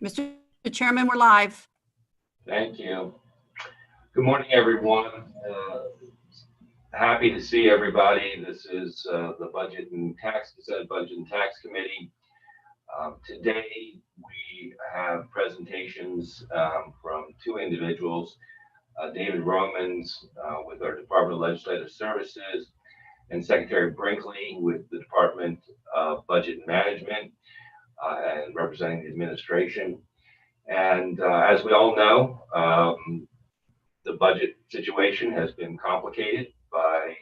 Mr. Chairman, we're live. Thank you. Good morning, everyone. Happy to see everybody. This is the Budget and Tax Committee. Today, we have presentations from two individuals, David Romans with our Department of Legislative Services and Secretary Brinkley with the Department of Budget and Management and representing the administration. And as we all know, the budget situation has been complicated by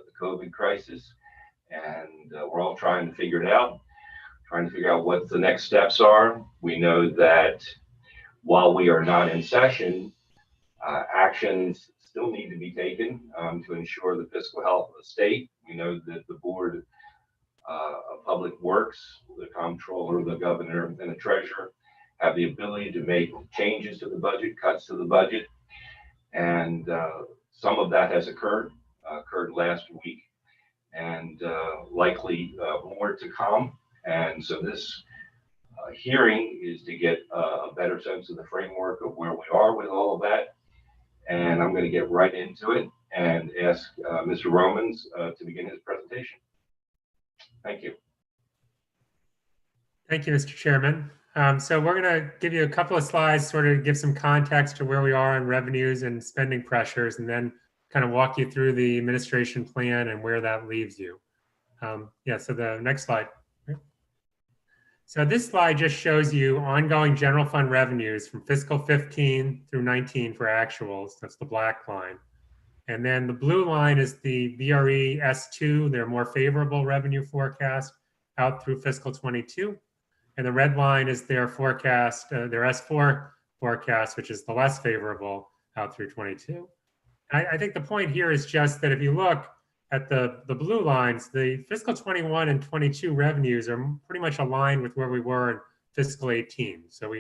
the COVID crisis, and we're all trying to figure it out, trying to figure out what the next steps are. We know that while we are not in session, actions still need to be taken to ensure the fiscal health of the state. We know that the Board of Public Works, the Comptroller, the Governor, and the Treasurer have the ability to make changes to the budget, cuts to the budget, and some of that has occurred last week, and likely more to come. And so this hearing is to get a better sense of the framework of where we are with all of that. And I'm going to get right into it and ask Mr. Romans to begin his presentation. Thank you. Thank you, Mr. Chairman. So we're going to give you a couple of slides, sort of give some context to where we are on revenues and spending pressures, and then kind of walk you through the administration plan and where that leaves you. So the next slide. So this slide just shows you ongoing general fund revenues from fiscal 15 through 19 for actuals. That's the black line. And then the blue line is the VRE S2, their more favorable revenue forecast out through fiscal 22. And the red line is their forecast, their S4 forecast, which is the less favorable out through 22. I think the point here is just that if you look at the blue lines, the fiscal 21 and 22 revenues are pretty much aligned with where we were in fiscal 18. So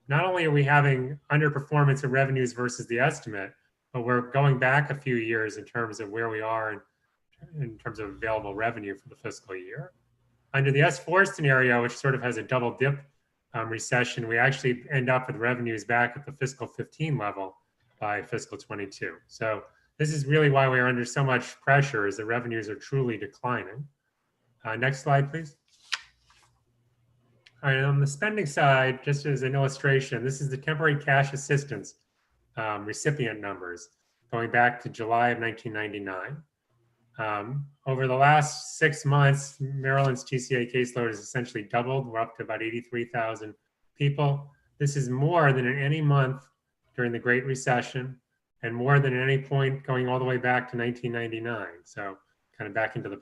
not only are we having underperformance of revenues versus the estimate, but we're going back a few years in terms of where we are in terms of available revenue for the fiscal year. Under the S4 scenario, which sort of has a double dip recession, we actually end up with revenues back at the fiscal 15 level by fiscal 22. So this is really why we are under so much pressure, is that revenues are truly declining. Next slide, please. All right, on the spending side, just as an illustration, this is the temporary cash assistance recipient numbers going back to July of 1999. Over the last 6 months, Maryland's TCA caseload has essentially doubled. We're up to about 83,000 people. This is more than in any month during the Great Recession, and more than at any point going all the way back to 1999. So kind of back into the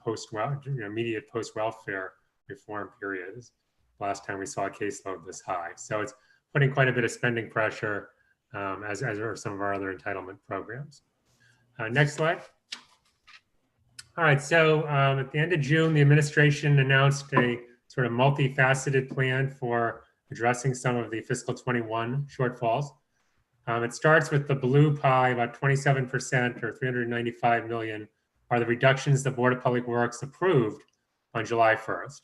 immediate post-welfare reform periods. Last time we saw a caseload this high. So it's putting quite a bit of spending pressure, as are some of our other entitlement programs. Next slide. All right, so at the end of June, the administration announced a sort of multifaceted plan for addressing some of the fiscal 21 shortfalls. It starts with the blue pie, about 27% or 395 million are the reductions the Board of Public Works approved on July 1st.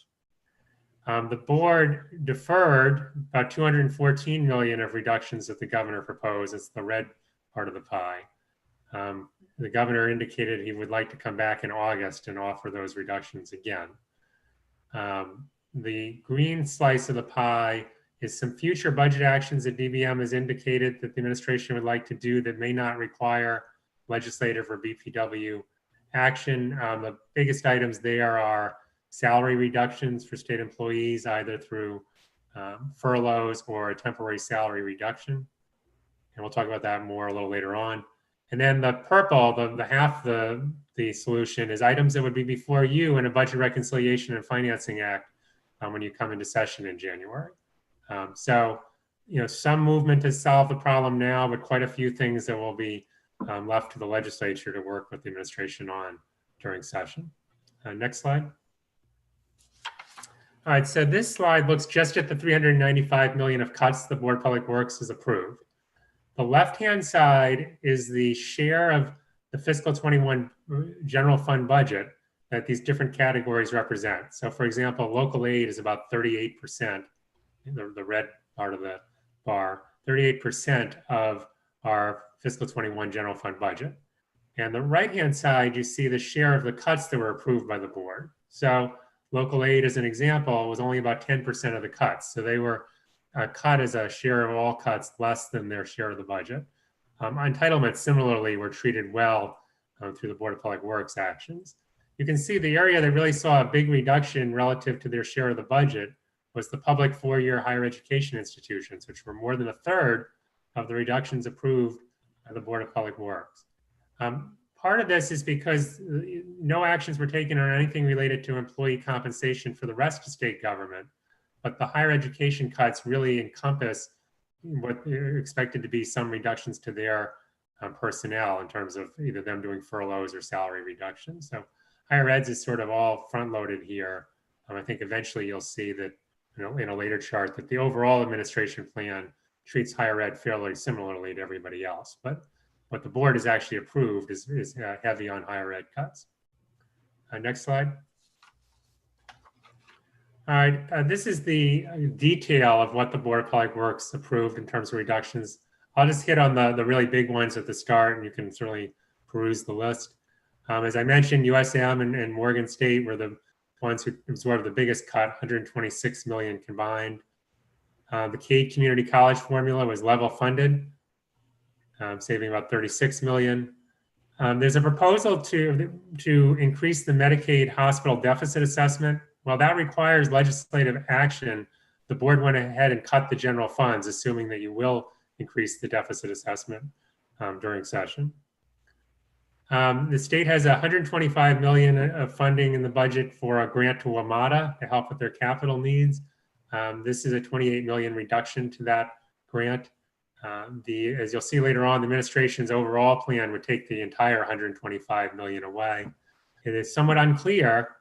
The board deferred about 214 million of reductions that the governor proposed. It's the red part of the pie. The governor indicated he would like to come back in August and offer those reductions again. The green slice of the pie is some future budget actions that DBM has indicated that the administration would like to do that may not require legislative or BPW action. The biggest items there are salary reductions for state employees, either through furloughs or a temporary salary reduction. And we'll talk about that more a little later on. And then the purple, the half the solution is items that would be before you in a Budget Reconciliation and Financing Act when you come into session in January. So, some movement to solve the problem now, but quite a few things that will be left to the legislature to work with the administration on during session. Next slide. All right, so this slide looks just at the 395 million of cuts the Board of Public Works has approved. The left-hand side is the share of the fiscal 21 general fund budget that these different categories represent. So for example, local aid is about 38%, the red part of the bar, 38% of our fiscal 21 general fund budget. And the right-hand side, you see the share of the cuts that were approved by the board. So local aid, as an example, was only about 10% of the cuts. So they were cut as a share of all cuts less than their share of the budget. Entitlements, similarly, were treated well through the Board of Public Works actions. You can see the area that really saw a big reduction relative to their share of the budget was the public four-year higher education institutions, which were more than a third of the reductions approved by the Board of Public Works. Part of this is because no actions were taken on anything related to employee compensation for the rest of state government, but the higher education cuts really encompass what are expected to be some reductions to their personnel in terms of either them doing furloughs or salary reductions. So higher eds is sort of all front-loaded here. I think eventually you'll see that, in a later chart, that the overall administration plan treats higher ed fairly similarly to everybody else. But what the board has actually approved is heavy on higher ed cuts. Next slide. All right, this is the detail of what the Board of Public Works approved in terms of reductions. I'll just hit on the really big ones at the start, and you can certainly peruse the list. As I mentioned, USM and Morgan State were the ones who absorbed the biggest cut, 126 million combined. The Cade Community College formula was level funded, saving about 36 million. There's a proposal to increase the Medicaid hospital deficit assessment. Well, that requires legislative action. The board went ahead and cut the general funds, assuming that you will increase the deficit assessment during session. The state has 125 million of funding in the budget for a grant to WMATA to help with their capital needs. This is a 28 million reduction to that grant. As you'll see later on, the administration's overall plan would take the entire 125 million away. It is somewhat unclear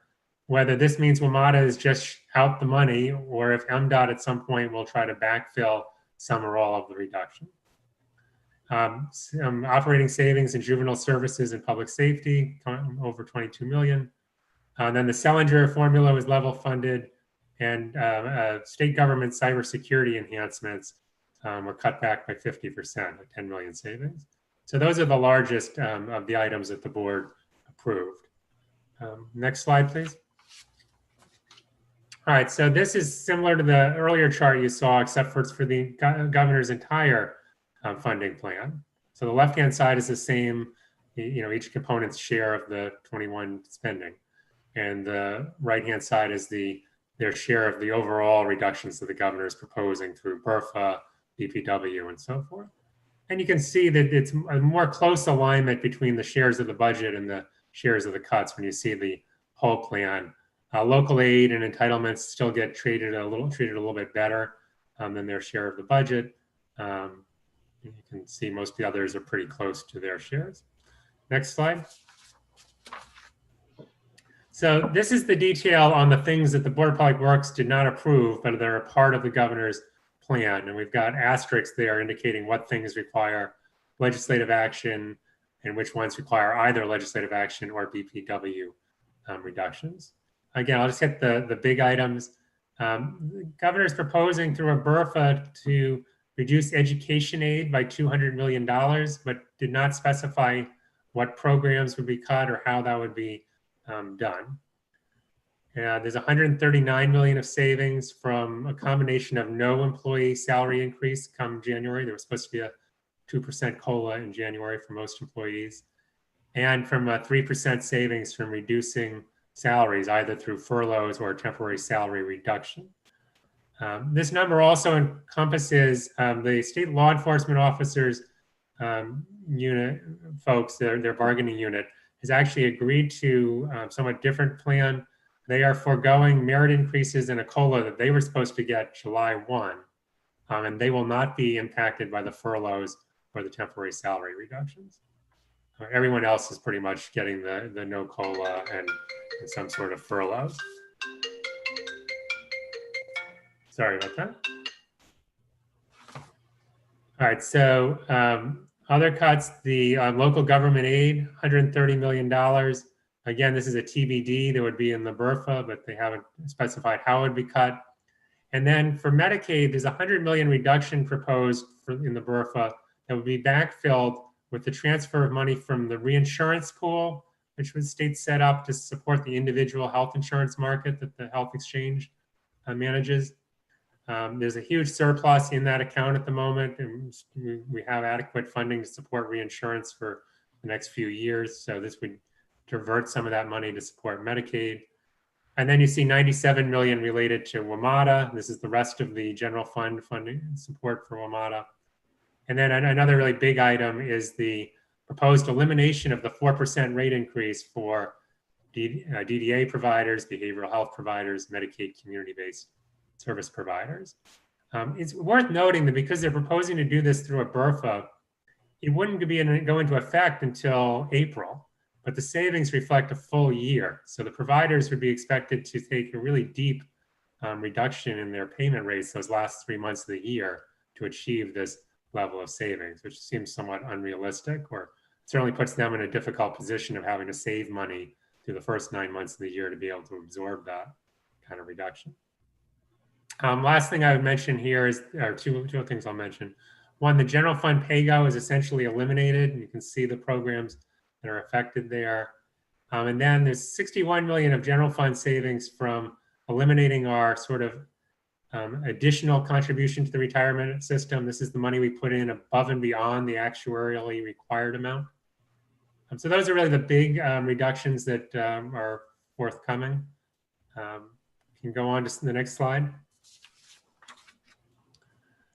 whether this means WMATA is just out the money or if MDOT at some point will try to backfill some or all of the reduction. Some operating savings in juvenile services and public safety, over 22 million. Then the Sellinger formula was level funded, and state government cybersecurity enhancements were cut back by 50%, a 10 million savings. So those are the largest of the items that the board approved. Next slide, please. All right, so this is similar to the earlier chart you saw, except for it's for the governor's entire funding plan. So the left-hand side is the same, each component's share of the 21 spending. And the right-hand side is their share of the overall reductions that the governor is proposing through BRFA, BPW, and so forth. And you can see that it's a more close alignment between the shares of the budget and the shares of the cuts when you see the whole plan. Local aid and entitlements still get treated a little bit better than their share of the budget. You can see most of the others are pretty close to their shares. Next slide. So this is the detail on the things that the Board of Public Works did not approve, but they're a part of the governor's plan. And we've got asterisks there indicating what things require legislative action and which ones require either legislative action or BPW reductions. Again, I'll just hit the big items. The governor's proposing through a BRFA to reduce education aid by $200 million, but did not specify what programs would be cut or how that would be done. There's 139 million of savings from a combination of no employee salary increase come January. There was supposed to be a 2% COLA in January for most employees, and from a 3% savings from reducing salaries, either through furloughs or temporary salary reduction. This number also encompasses the state law enforcement officers unit folks, their bargaining unit, has actually agreed to a somewhat different plan. They are foregoing merit increases in a COLA that they were supposed to get July 1, and they will not be impacted by the furloughs or the temporary salary reductions. Everyone else is pretty much getting the no COLA and some sort of furloughs. Sorry about that. All right, so other cuts, the local government aid, $130 million. Again, this is a TBD that would be in the BRFA, but they haven't specified how it would be cut. And then for Medicaid, there's a $100 million reduction proposed in the BRFA that would be backfilled with the transfer of money from the reinsurance pool, which was state set up to support the individual health insurance market that the health exchange manages. There's a huge surplus in that account at the moment, and we have adequate funding to support reinsurance for the next few years. So this would divert some of that money to support Medicaid. And then you see 97 million related to WMATA. This is the rest of the general fund funding support for WMATA. And then another really big item is the proposed elimination of the 4% rate increase for DDA providers, behavioral health providers, Medicaid community-based service providers. It's worth noting that because they're proposing to do this through a BRFA, it wouldn't go into effect until April, but the savings reflect a full year. So the providers would be expected to take a really deep reduction in their payment rates those last 3 months of the year to achieve this level of savings, which seems somewhat unrealistic, or certainly puts them in a difficult position of having to save money through the first 9 months of the year to be able to absorb that kind of reduction. Last thing I would mention here is, or two things I'll mention. One, the general fund Paygo is essentially eliminated, and you can see the programs that are affected there. And then there's 61 million of general fund savings from eliminating our sort of additional contribution to the retirement system. This is the money we put in above and beyond the actuarially required amount. So those are really the big reductions that are forthcoming. You can go on to the next slide.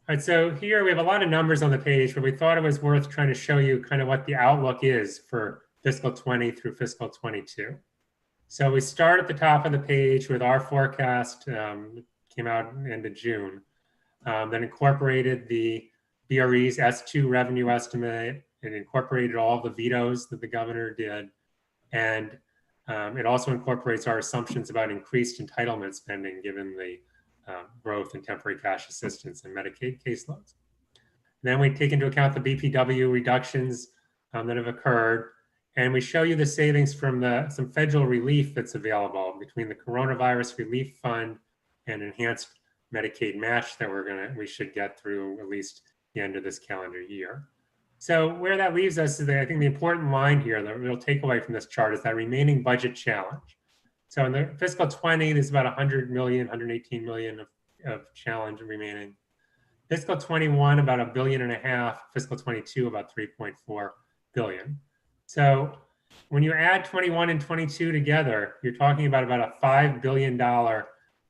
All right, so here we have a lot of numbers on the page, but we thought it was worth trying to show you kind of what the outlook is for fiscal 20 through fiscal 22. So we start at the top of the page with our forecast, came out at the end of June, that incorporated the BRE's S2 revenue estimate. It incorporated all the vetoes that the governor did. And it also incorporates our assumptions about increased entitlement spending given the growth in temporary cash assistance and Medicaid caseloads. Then we take into account the BPW reductions that have occurred, and we show you the savings from some federal relief that's available between the Coronavirus Relief Fund and enhanced Medicaid match that we should get through at least the end of this calendar year. So where that leaves us is that I think the important line here, the real takeaway from this chart, is that remaining budget challenge. So in the fiscal 20, there's about 100 million, 118 million of challenge remaining. Fiscal 21, about $1.5 billion. Fiscal 22, about 3.4 billion. So when you add 21 and 22 together, you're talking about a $5 billion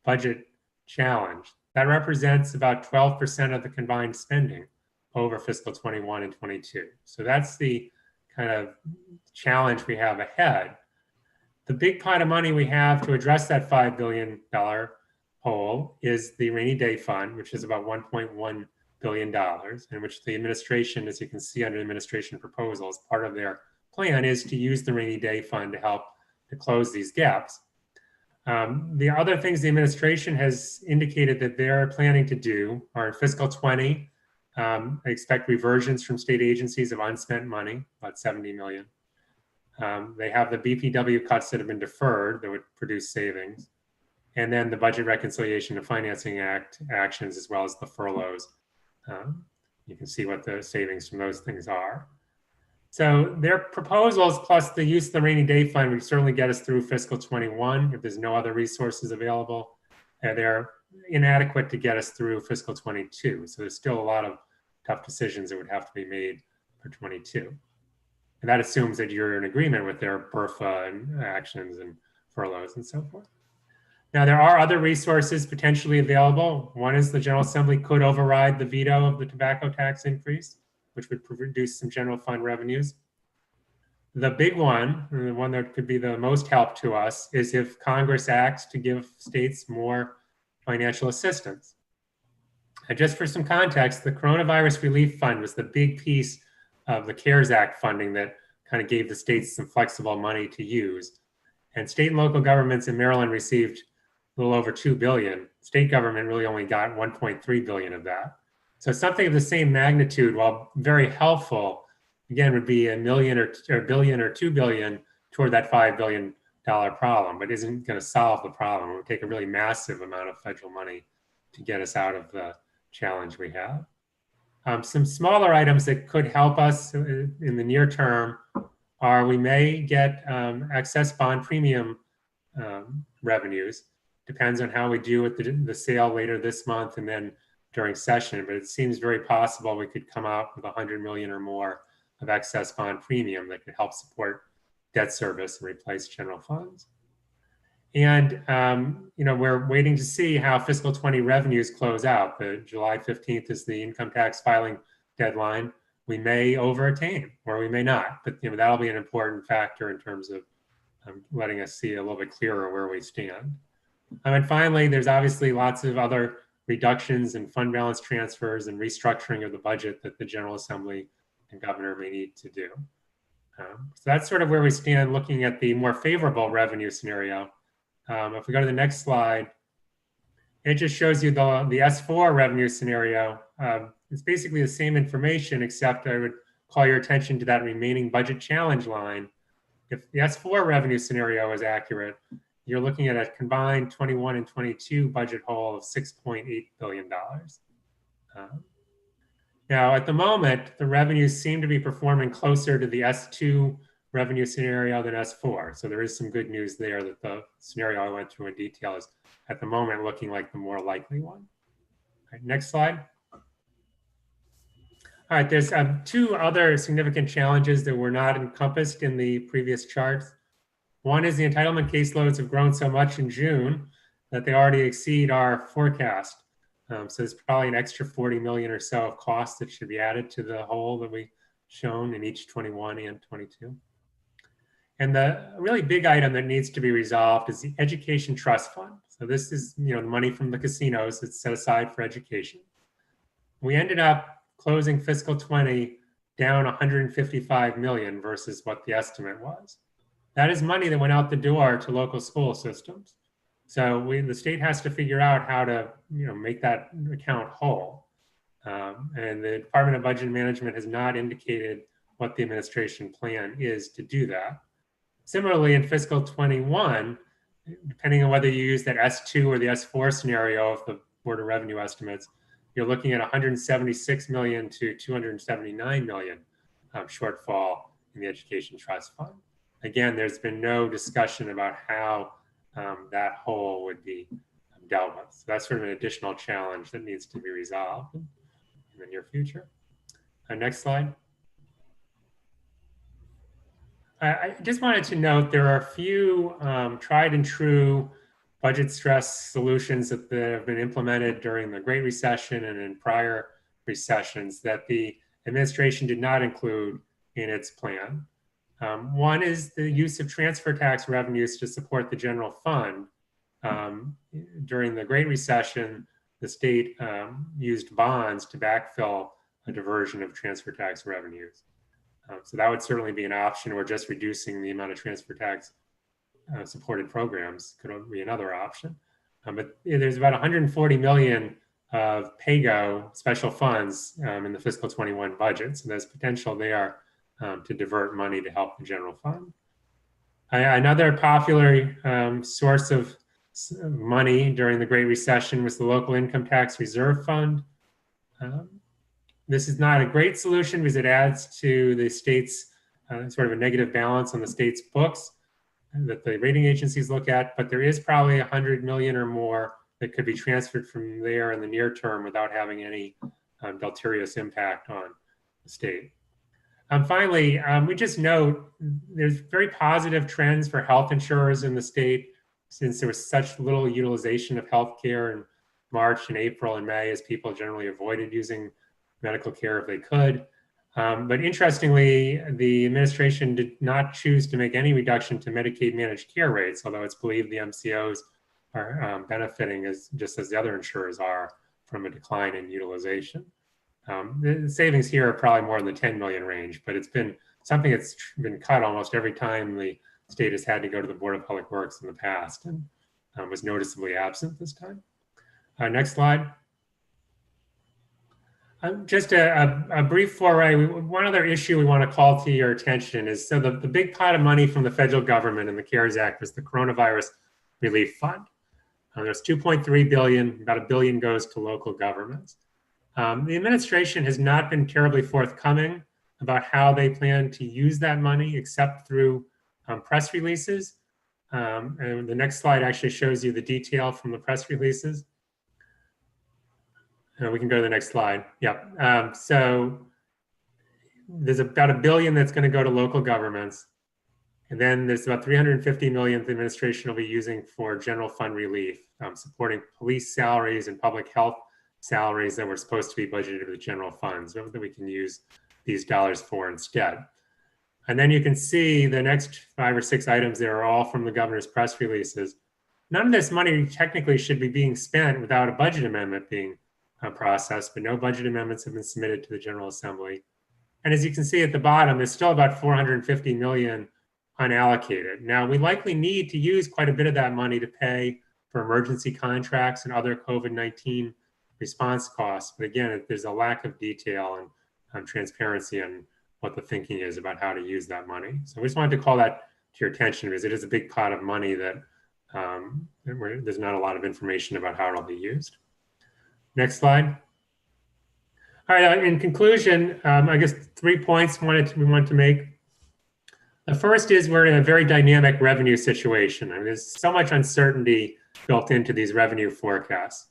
budget challenge. That represents about 12% of the combined spending over fiscal 21 and 22. So that's the kind of challenge we have ahead. The big pot of money we have to address that $5 billion hole is the rainy day fund, which is about $1.1 billion, in which the administration, as you can see under administration proposals, part of their plan is to use the rainy day fund to help to close these gaps. The other things the administration has indicated that they're planning to do are in fiscal 20, I expect reversions from state agencies of unspent money, about 70 million. They have the BPW cuts that have been deferred that would produce savings. And then the Budget Reconciliation and Financing Act actions, as well as the furloughs. You can see what the savings from those things are. So their proposals plus the use of the rainy day fund would certainly get us through fiscal 21 if there's no other resources available. They're inadequate to get us through fiscal 22. So there's still a lot of tough decisions that would have to be made for 22. And that assumes that you're in agreement with their BRFA and actions and furloughs and so forth. Now, there are other resources potentially available. One is the General Assembly could override the veto of the tobacco tax increase, which would produce some general fund revenues. The big one, and the one that could be the most help to us, is if Congress acts to give states more financial assistance. And just for some context, the Coronavirus Relief Fund was the big piece of the CARES Act funding that kind of gave the states some flexible money to use. And state and local governments in Maryland received a little over 2 billion. State government really only got 1.3 billion of that. So something of the same magnitude, while very helpful, again, would be $1 million or $1 billion or $2 billion toward that $5 billion problem, but isn't going to solve the problem. It would take a really massive amount of federal money to get us out of the challenge we have. Some smaller items that could help us in the near term are we may get excess bond premium revenues. Depends on how we do with the sale later this month and then during session, but it seems very possible we could come out with 100 million or more of excess bond premium that could help support debt service and replace general funds. And we're waiting to see how fiscal 20 revenues close out. The July 15th is the income tax filing deadline. We may overattain or we may not, but that'll be an important factor in terms of letting us see a little bit clearer where we stand. And finally, there's obviously lots of other reductions in fund balance transfers and restructuring of the budget that the General Assembly and Governor may need to do. So that's sort of where we stand looking at the more favorable revenue scenario. If we go to the next slide, it just shows you the S4 revenue scenario. It's basically the same information, except I would call your attention to that remaining budget challenge line. If the S4 revenue scenario is accurate, you're looking at a combined 21 and 22 budget hole of $6.8 billion. Now, at the moment, the revenues seem to be performing closer to the S2 revenue scenario than S4. So there is some good news there that the scenario I went through in detail is at the moment looking like the more likely one. All right, next slide. All right, there's two other significant challenges that were not encompassed in the previous charts. One is the entitlement caseloads have grown so much in June that they already exceed our forecast. So there's probably an extra 40 million or so of costs that should be added to the whole that we've shown in each 21 and 22. And the really big item that needs to be resolved is the education trust fund. So this is the money from the casinos that's set aside for education. We ended up closing fiscal 20 down 155 million versus what the estimate was. That is money that went out the door to local school systems. So the state has to figure out how to make that account whole. And the Department of Budget and Management has not indicated what the administration plan is to do that. Similarly, in fiscal 21, depending on whether you use that S2 or the S4 scenario of the Board of Revenue estimates, you're looking at 176 million to 279 million shortfall in the Education Trust Fund. Again, there's been no discussion about how that hole would be dealt with. So that's sort of an additional challenge that needs to be resolved in the near future. Next slide. I just wanted to note there are a few tried and true budget stress solutions that have been implemented during the Great Recession and in prior recessions that the administration did not include in its plan. One is the use of transfer tax revenues to support the general fund. During the Great Recession, the state used bonds to backfill a diversion of transfer tax revenues. So that would certainly be an option, or just reducing the amount of transfer tax supported programs could be another option. But there's about 140 million of Paygo special funds in the fiscal 21 budget. So there's potential there to divert money to help the general fund. Another popular source of money during the Great Recession was the local income tax reserve fund. This is not a great solution because it adds to the state's sort of a negative balance on the state's books that the rating agencies look at, but there is probably 100 million or more that could be transferred from there in the near term without having any deleterious impact on the state. Finally, we just note there's very positive trends for health insurers in the state since there was such little utilization of healthcare in March and April and May, as people generally avoided using medical care if they could. But interestingly, the administration did not choose to make any reduction to Medicaid managed care rates, although it's believed the MCOs are benefiting just as the other insurers are from a decline in utilization. The savings here are probably more in the 10 million range, but it's been something that's been cut almost every time the state has had to go to the Board of Public Works in the past, and was noticeably absent this time. Next slide. Just a brief foray. One other issue we want to call to your attention is, so the big pot of money from the federal government in the CARES Act was the Coronavirus Relief Fund. There's 2.3 billion, about $1 billion goes to local governments. The administration has not been terribly forthcoming about how they plan to use that money, except through press releases. And the next slide actually shows you the detail from the press releases. We can go to the next slide. Yeah. So there's about $1 billion that's going to go to local governments. And then there's about 350 million the administration will be using for general fund relief, supporting police salaries and public health salaries that were supposed to be budgeted to the general funds that we can use these dollars for instead. And then you can see the next 5 or 6 items there are all from the governor's press releases. None of this money technically should be being spent without a budget amendment being processed, but no budget amendments have been submitted to the General Assembly. And as you can see at the bottom, there's still about 450 million unallocated. Now, we likely need to use quite a bit of that money to pay for emergency contracts and other COVID-19 response costs. But again, there's a lack of detail and transparency on what the thinking is about how to use that money. So we just wanted to call that to your attention because it is a big pot of money that there's not a lot of information about how it'll be used. Next slide. All right, in conclusion, I guess 3 points we wanted to make. The first is we're in a very dynamic revenue situation. I mean, there's so much uncertainty built into these revenue forecasts.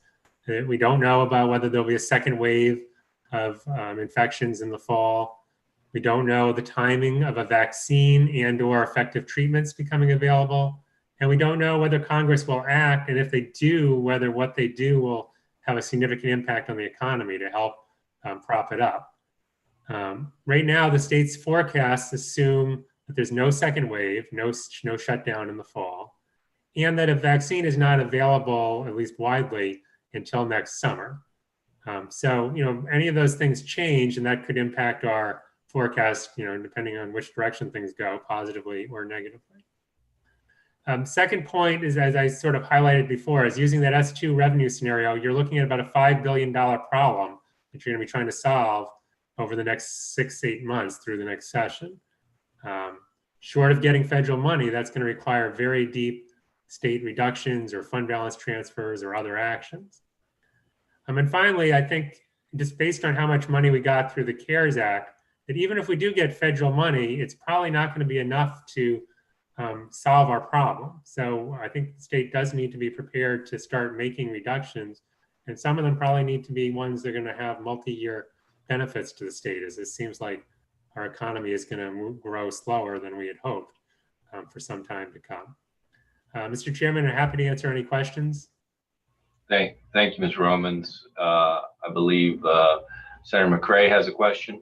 We don't know about whether there'll be a second wave of infections in the fall. We don't know the timing of a vaccine and/or effective treatments becoming available. And we don't know whether Congress will act, and if they do, whether what they do will have a significant impact on the economy to help prop it up. Right now, the state's forecasts assume that there's no second wave, no shutdown in the fall, and that a vaccine is not available, at least widely, until next summer. So, any of those things change, and that could impact our forecast, depending on which direction things go, positively or negatively. Second point is, as I sort of highlighted before, is using that S2 revenue scenario, you're looking at about a $5 billion problem that you're going to be trying to solve over the next 6-8 months through the next session. Short of getting federal money, that's going to require very deep state reductions or fund balance transfers or other actions. And finally, I think just based on how much money we got through the CARES Act, that even if we do get federal money, it's probably not going to be enough to solve our problem. So I think the state does need to be prepared to start making reductions. And some of them probably need to be ones that are going to have multi-year benefits to the state, as it seems like our economy is going to grow slower than we had hoped for some time to come. Mr. Chairman, I'm happy to answer any questions. Thank you, Mr. Romans. I believe Senator McCray has a question.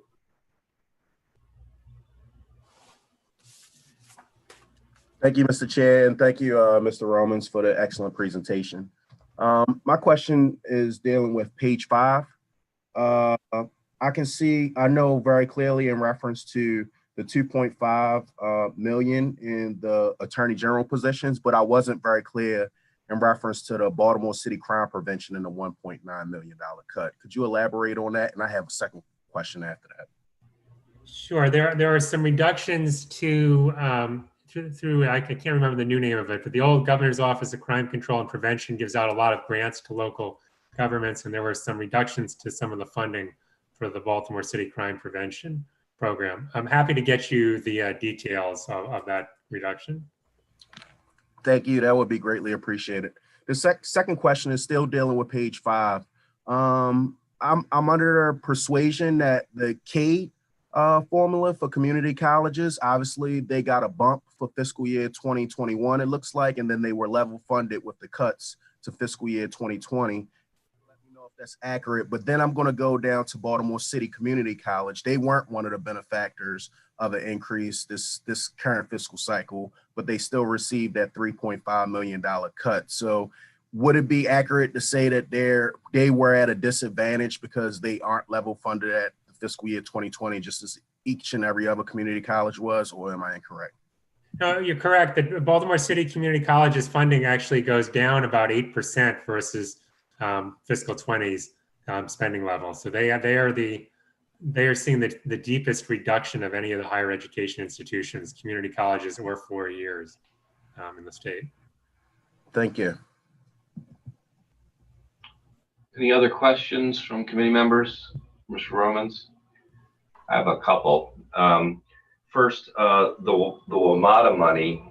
Thank you, Mr. Chair, and thank you, Mr. Romans, for the excellent presentation. My question is dealing with page 5. I know very clearly in reference to the 2.5 million in the Attorney General positions, but I wasn't very clear in reference to the Baltimore City crime prevention and the $1.9 million cut. Could you elaborate on that? And I have a second question after that. Sure. There are some reductions to through I can't remember the new name of it, but the old Governor's Office of Crime Control and Prevention gives out a lot of grants to local governments, and there were some reductions to some of the funding for the Baltimore City Crime Prevention Program. I'm happy to get you the details of that reduction. Thank you. That would be greatly appreciated. The second question is still dealing with page 5. I'm under the persuasion that the CADE formula for community colleges, obviously they got a bump for fiscal year 2021, it looks like, and then they were level funded with the cuts to fiscal year 2020. Let me know if that's accurate, but then I'm going to go down to Baltimore City Community College. They weren't one of the benefactors of an increase this current fiscal cycle, but they still received that $3.5 million cut. So would it be accurate to say that they were at a disadvantage because they aren't level funded at the fiscal year 2020, just as each and every other community college was, or am I incorrect? No, you're correct. The Baltimore City Community College's funding actually goes down about 8% versus fiscal 20's spending level. So they are seeing the deepest reduction of any of the higher education institutions, community colleges, or 4 years in the state. Thank you. Any other questions from committee members? Mr. Romans? I have a couple. First, the WMATA money,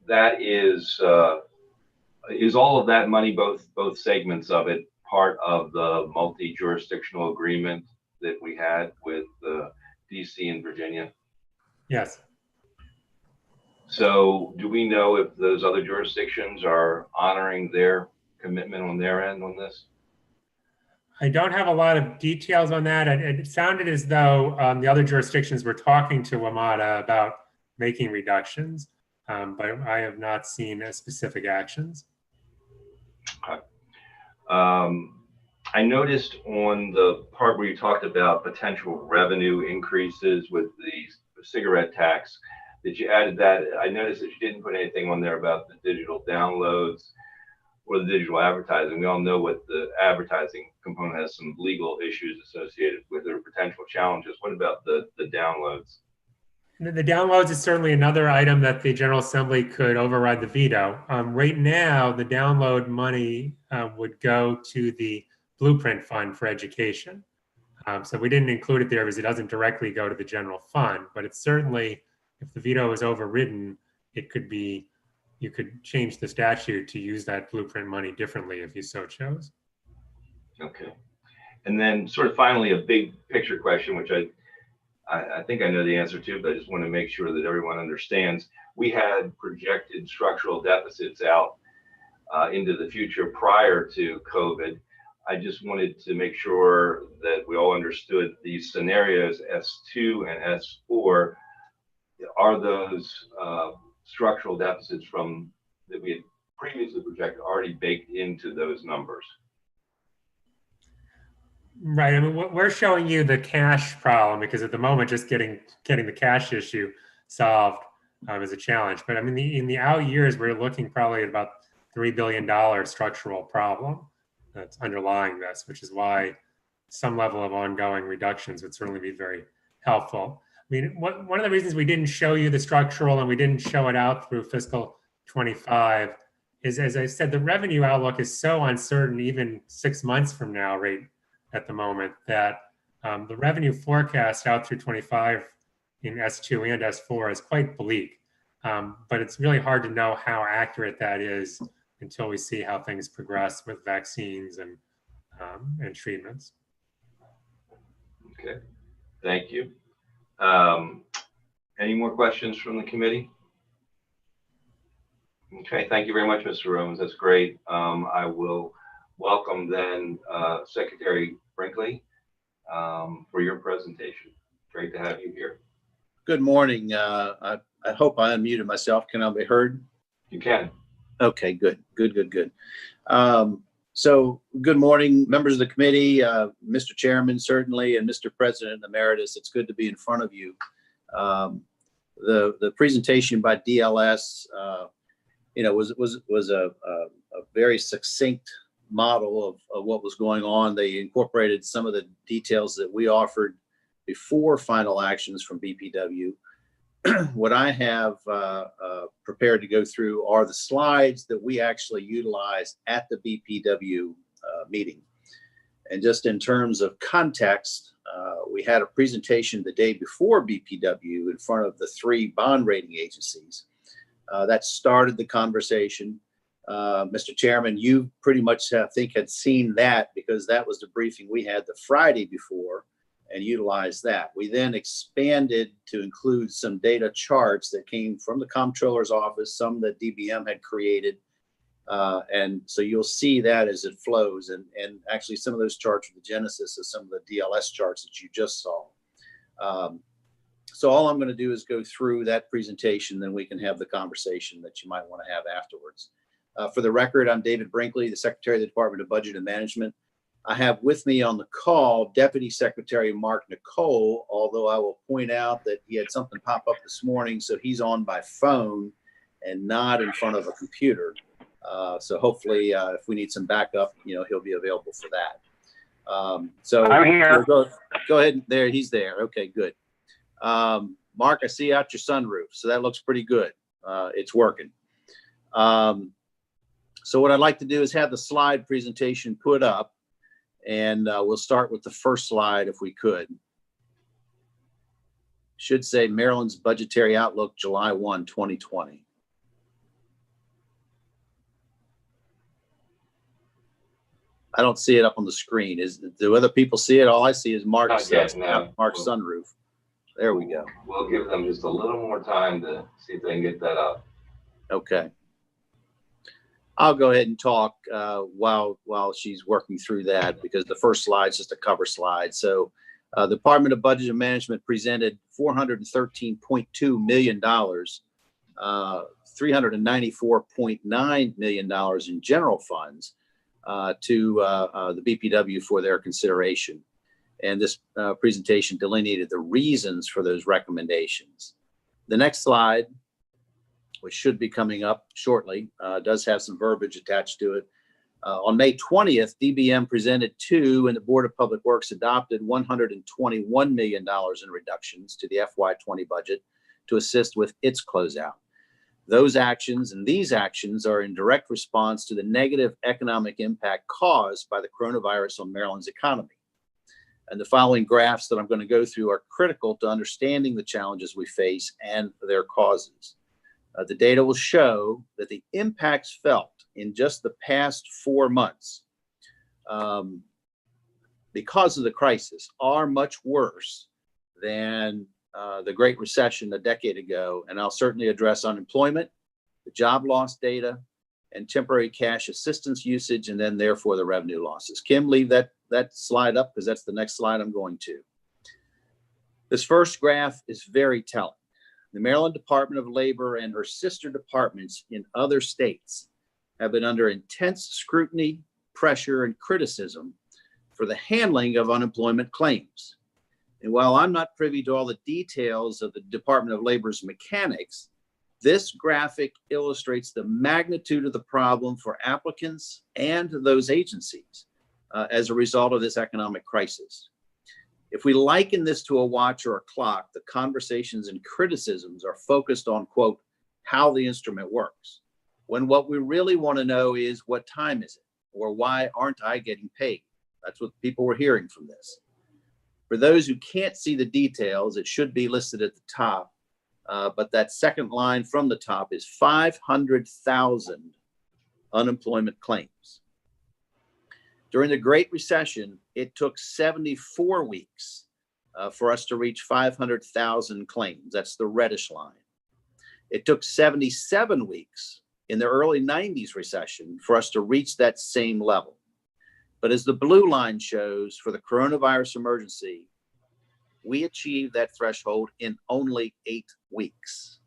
that is all of that money, both segments of it, part of the multi-jurisdictional agreement that we had with DC and Virginia? Yes. So do we know if those other jurisdictions are honoring their commitment on their end on this? I don't have a lot of details on that. It sounded as though the other jurisdictions were talking to WMATA about making reductions, but I have not seen specific actions. Okay. I noticed on the part where you talked about potential revenue increases with the cigarette tax that you added that. I noticed that you didn't put anything on there about the digital downloads or the digital advertising. We all know what the advertising component has some legal issues associated with it or potential challenges. What about the downloads? The downloads is certainly another item that the General Assembly could override the veto. Right now, the download money would go to the Blueprint Fund for Education. So we didn't include it there because it doesn't directly go to the general fund, but it's certainly, if the veto is overridden, it could be, you could change the statute to use that Blueprint money differently if you so chose. Okay. And then sort of finally, a big picture question, which I think I know the answer to, but I just want to make sure that everyone understands. We had projected structural deficits out into the future prior to COVID. I just wanted to make sure that we all understood these scenarios, S2 and S4, are those structural deficits from that we had previously projected already baked into those numbers? Right. I mean, we're showing you the cash problem because at the moment, just getting the cash issue solved is a challenge. But I mean, in the out years, we're looking probably at about $3 billion structural problem that's underlying this, which is why some level of ongoing reductions would certainly be very helpful. I mean, one of the reasons we didn't show you the structural and we didn't show it out through fiscal 25 is, as I said, the revenue outlook is so uncertain, even 6 months from now, right at the moment, that the revenue forecast out through 25 in S2 and S4 is quite bleak. But it's really hard to know how accurate that is until we see how things progress with vaccines and treatments. Okay, thank you. Any more questions from the committee? Okay, thank you very much, Mr. Romans. That's great. I will welcome then Secretary Brinkley for your presentation. Great to have you here. Good morning. I hope I unmuted myself. Can I be heard? You can. Okay, good. So good morning, members of the committee, Mr. Chairman, certainly, and Mr. President Emeritus. It's good to be in front of you. The presentation by DLS, was a very succinct model of what was going on. They incorporated some of the details that we offered before final actions from BPW. What I have prepared to go through are the slides that we actually utilized at the BPW meeting. And just in terms of context, we had a presentation the day before BPW in front of the 3 bond rating agencies. That started the conversation. Mr. Chairman, you pretty much, I think, had seen that because that was the briefing we had the Friday before and utilized that. We then expanded to include some data charts that came from the comptroller's office, some that DBM had created. And so you'll see that as it flows. And actually some of those charts are the genesis of some of the DLS charts that you just saw. So all I'm going to do is go through that presentation, then we can have the conversation that you might want to have afterwards. For the record, I'm David Brinkley, the Secretary of the Department of Budget and Management. I have with me on the call Deputy Secretary Mark Nicole, although I will point out that he had something pop up this morning, so he's on by phone and not in front of a computer. So hopefully, if we need some backup, he'll be available for that. So I'm here. Go ahead. There, he's there. Okay, good. Mark, I see out your sunroof, so that looks pretty good. It's working. So what I'd like to do is have the slide presentation put up. And we'll start with the first slide if we could. Should say Maryland's Budgetary Outlook, July 1, 2020. I don't see it up on the screen. Do other people see it? All I see is Mark's, Mark's sunroof. There we go. We'll give them just a little more time to see if they can get that up. Okay. I'll go ahead and talk while she's working through that, because the first slide is just a cover slide. So the Department of Budget and Management presented $413.2 million, $394.9 million in general funds to the BPW for their consideration. And this presentation delineated the reasons for those recommendations. The next slide, which should be coming up shortly, does have some verbiage attached to it. On May 20th, DBM presented to, and the Board of Public Works adopted $121 million in reductions to the FY20 budget to assist with its closeout. Those actions and these actions are in direct response to the negative economic impact caused by the coronavirus on Maryland's economy. And the following graphs that I'm going to go through are critical to understanding the challenges we face and their causes. The data will show that the impacts felt in just the past 4 months because of the crisis are much worse than the Great Recession a decade ago. And I'll certainly address unemployment, the job loss data, and temporary cash assistance usage, and then therefore the revenue losses. Kim, leave that slide up because that's the next slide I'm going to. This first graph is very telling. The Maryland Department of Labor and her sister departments in other states have been under intense scrutiny, pressure, and criticism for the handling of unemployment claims. And while I'm not privy to all the details of the Department of Labor's mechanics, this graphic illustrates the magnitude of the problem for applicants and those agencies as a result of this economic crisis. If we liken this to a watch or a clock, the conversations and criticisms are focused on, quote, how the instrument works, when what we really want to know is what time is it, or why aren't I getting paid? That's what people were hearing from this. For those who can't see the details, it should be listed at the top, but that second line from the top is 500,000 unemployment claims. During the Great Recession, it took 74 weeks for us to reach 500,000 claims. That's the reddish line. It took 77 weeks in the early 90s recession for us to reach that same level. But as the blue line shows, for the coronavirus emergency, we achieved that threshold in only 8 weeks.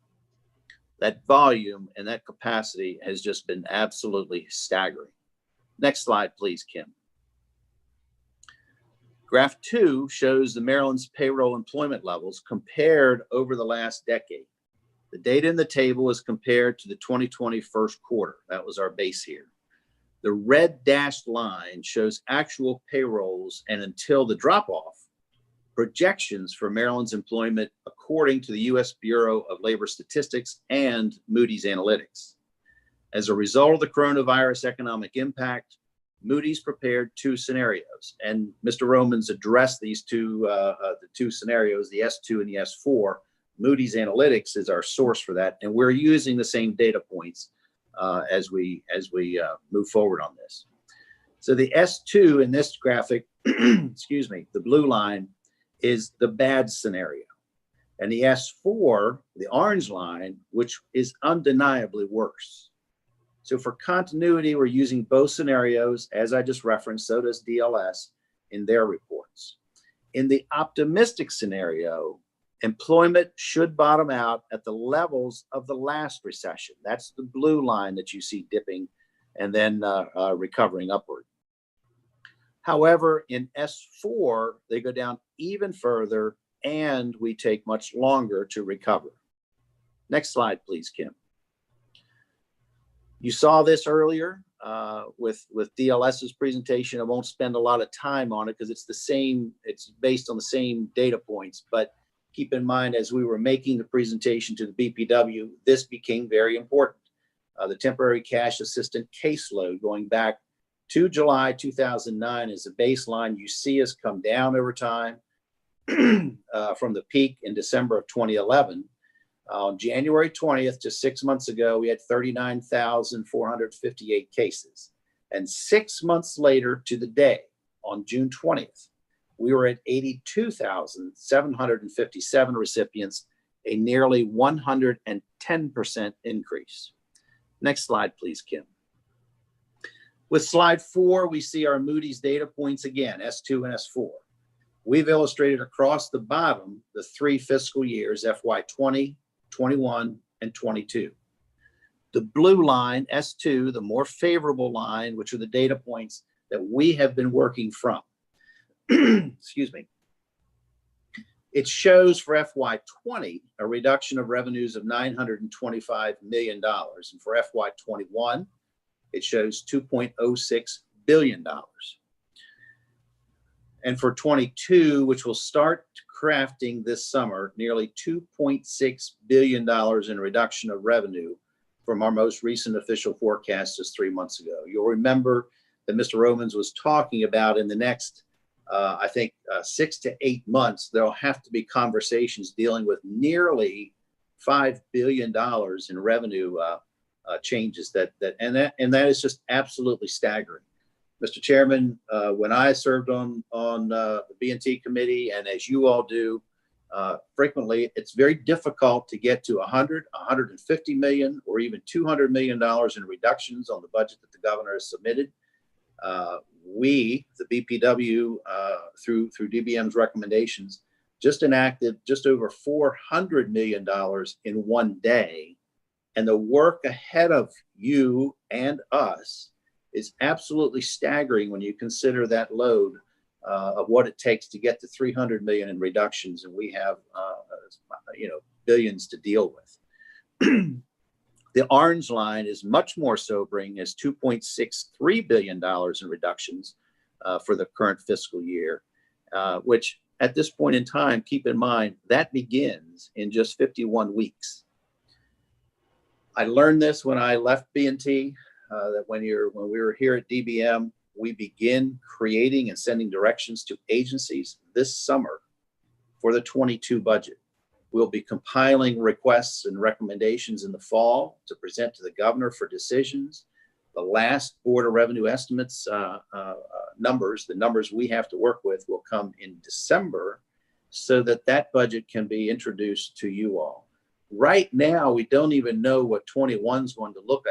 That volume and that capacity has just been absolutely staggering. Next slide, please, Kim. Graph 2 shows the Maryland's payroll employment levels compared over the last decade. The data in the table is compared to the 2020 first quarter. That was our base here. The red dashed line shows actual payrolls and until the drop-off, projections for Maryland's employment according to the U.S. Bureau of Labor Statistics and Moody's Analytics. As a result of the coronavirus economic impact, Moody's prepared 2 scenarios, and Mr. Romans addressed these the two scenarios, the S2 and the S4. Moody's Analytics is our source for that, and we're using the same data points as we move forward on this. So the S2 in this graphic, excuse me, the blue line is the bad scenario, and the S4, the orange line, which is undeniably worse. So for continuity, we're using both scenarios, as I just referenced, so does DLS in their reports. In the optimistic scenario, employment should bottom out at the levels of the last recession. That's the blue line that you see dipping and then recovering upward. However, in S4, they go down even further and we take much longer to recover. Next slide, please, Kim. You saw this earlier with DLS's presentation. I won't spend a lot of time on it because it's based on the same data points, but keep in mind, as we were making the presentation to the BPW, this became very important. The temporary cash assistant caseload going back to July 2009 as a baseline. You see us come down over time from the peak in December of 2011. On January 20th, just 6 months ago, we had 39,458 cases. And 6 months later to the day, on June 20th, we were at 82,757 recipients, a nearly 110% increase. Next slide, please, Kim. With slide 4, we see our Moody's data points again, S2 and S4. We've illustrated across the bottom the 3 fiscal years, FY 20, 21, and 22. The blue line, S2, the more favorable line, which are the data points that we have been working from. Excuse me. It shows for FY 20 a reduction of revenues of $925 million. And for FY 21, it shows $2.06 billion. And for 22, which will start crafting this summer, nearly $2.6 billion in reduction of revenue from our most recent official forecast just 3 months ago. You'll remember that Mr. Romans was talking about in the next, I think, 6 to 8 months, there'll have to be conversations dealing with nearly $5 billion in revenue changes and that is just absolutely staggering. Mr. Chairman, when I served on the B&T committee, and as you all do, frequently, it's very difficult to get to 100, 150 million, or even $200 million in reductions on the budget that the governor has submitted. We, the BPW, through DBM's recommendations, just enacted just over $400 million in one day. And the work ahead of you and us is absolutely staggering when you consider that load of what it takes to get to 300 million in reductions, and we have billions to deal with. The orange line is much more sobering, as $2.63 billion in reductions for the current fiscal year, which at this point in time, keep in mind, that begins in just 51 weeks. I learned this when I left B&T, that when we were here at DBM, we begin creating and sending directions to agencies this summer for the 22 budget. We'll be compiling requests and recommendations in the fall to present to the governor for decisions. The last Board of Revenue estimates numbers, the numbers we have to work with, will come in December so that that budget can be introduced to you all. Right now, we don't even know what 21 is going to look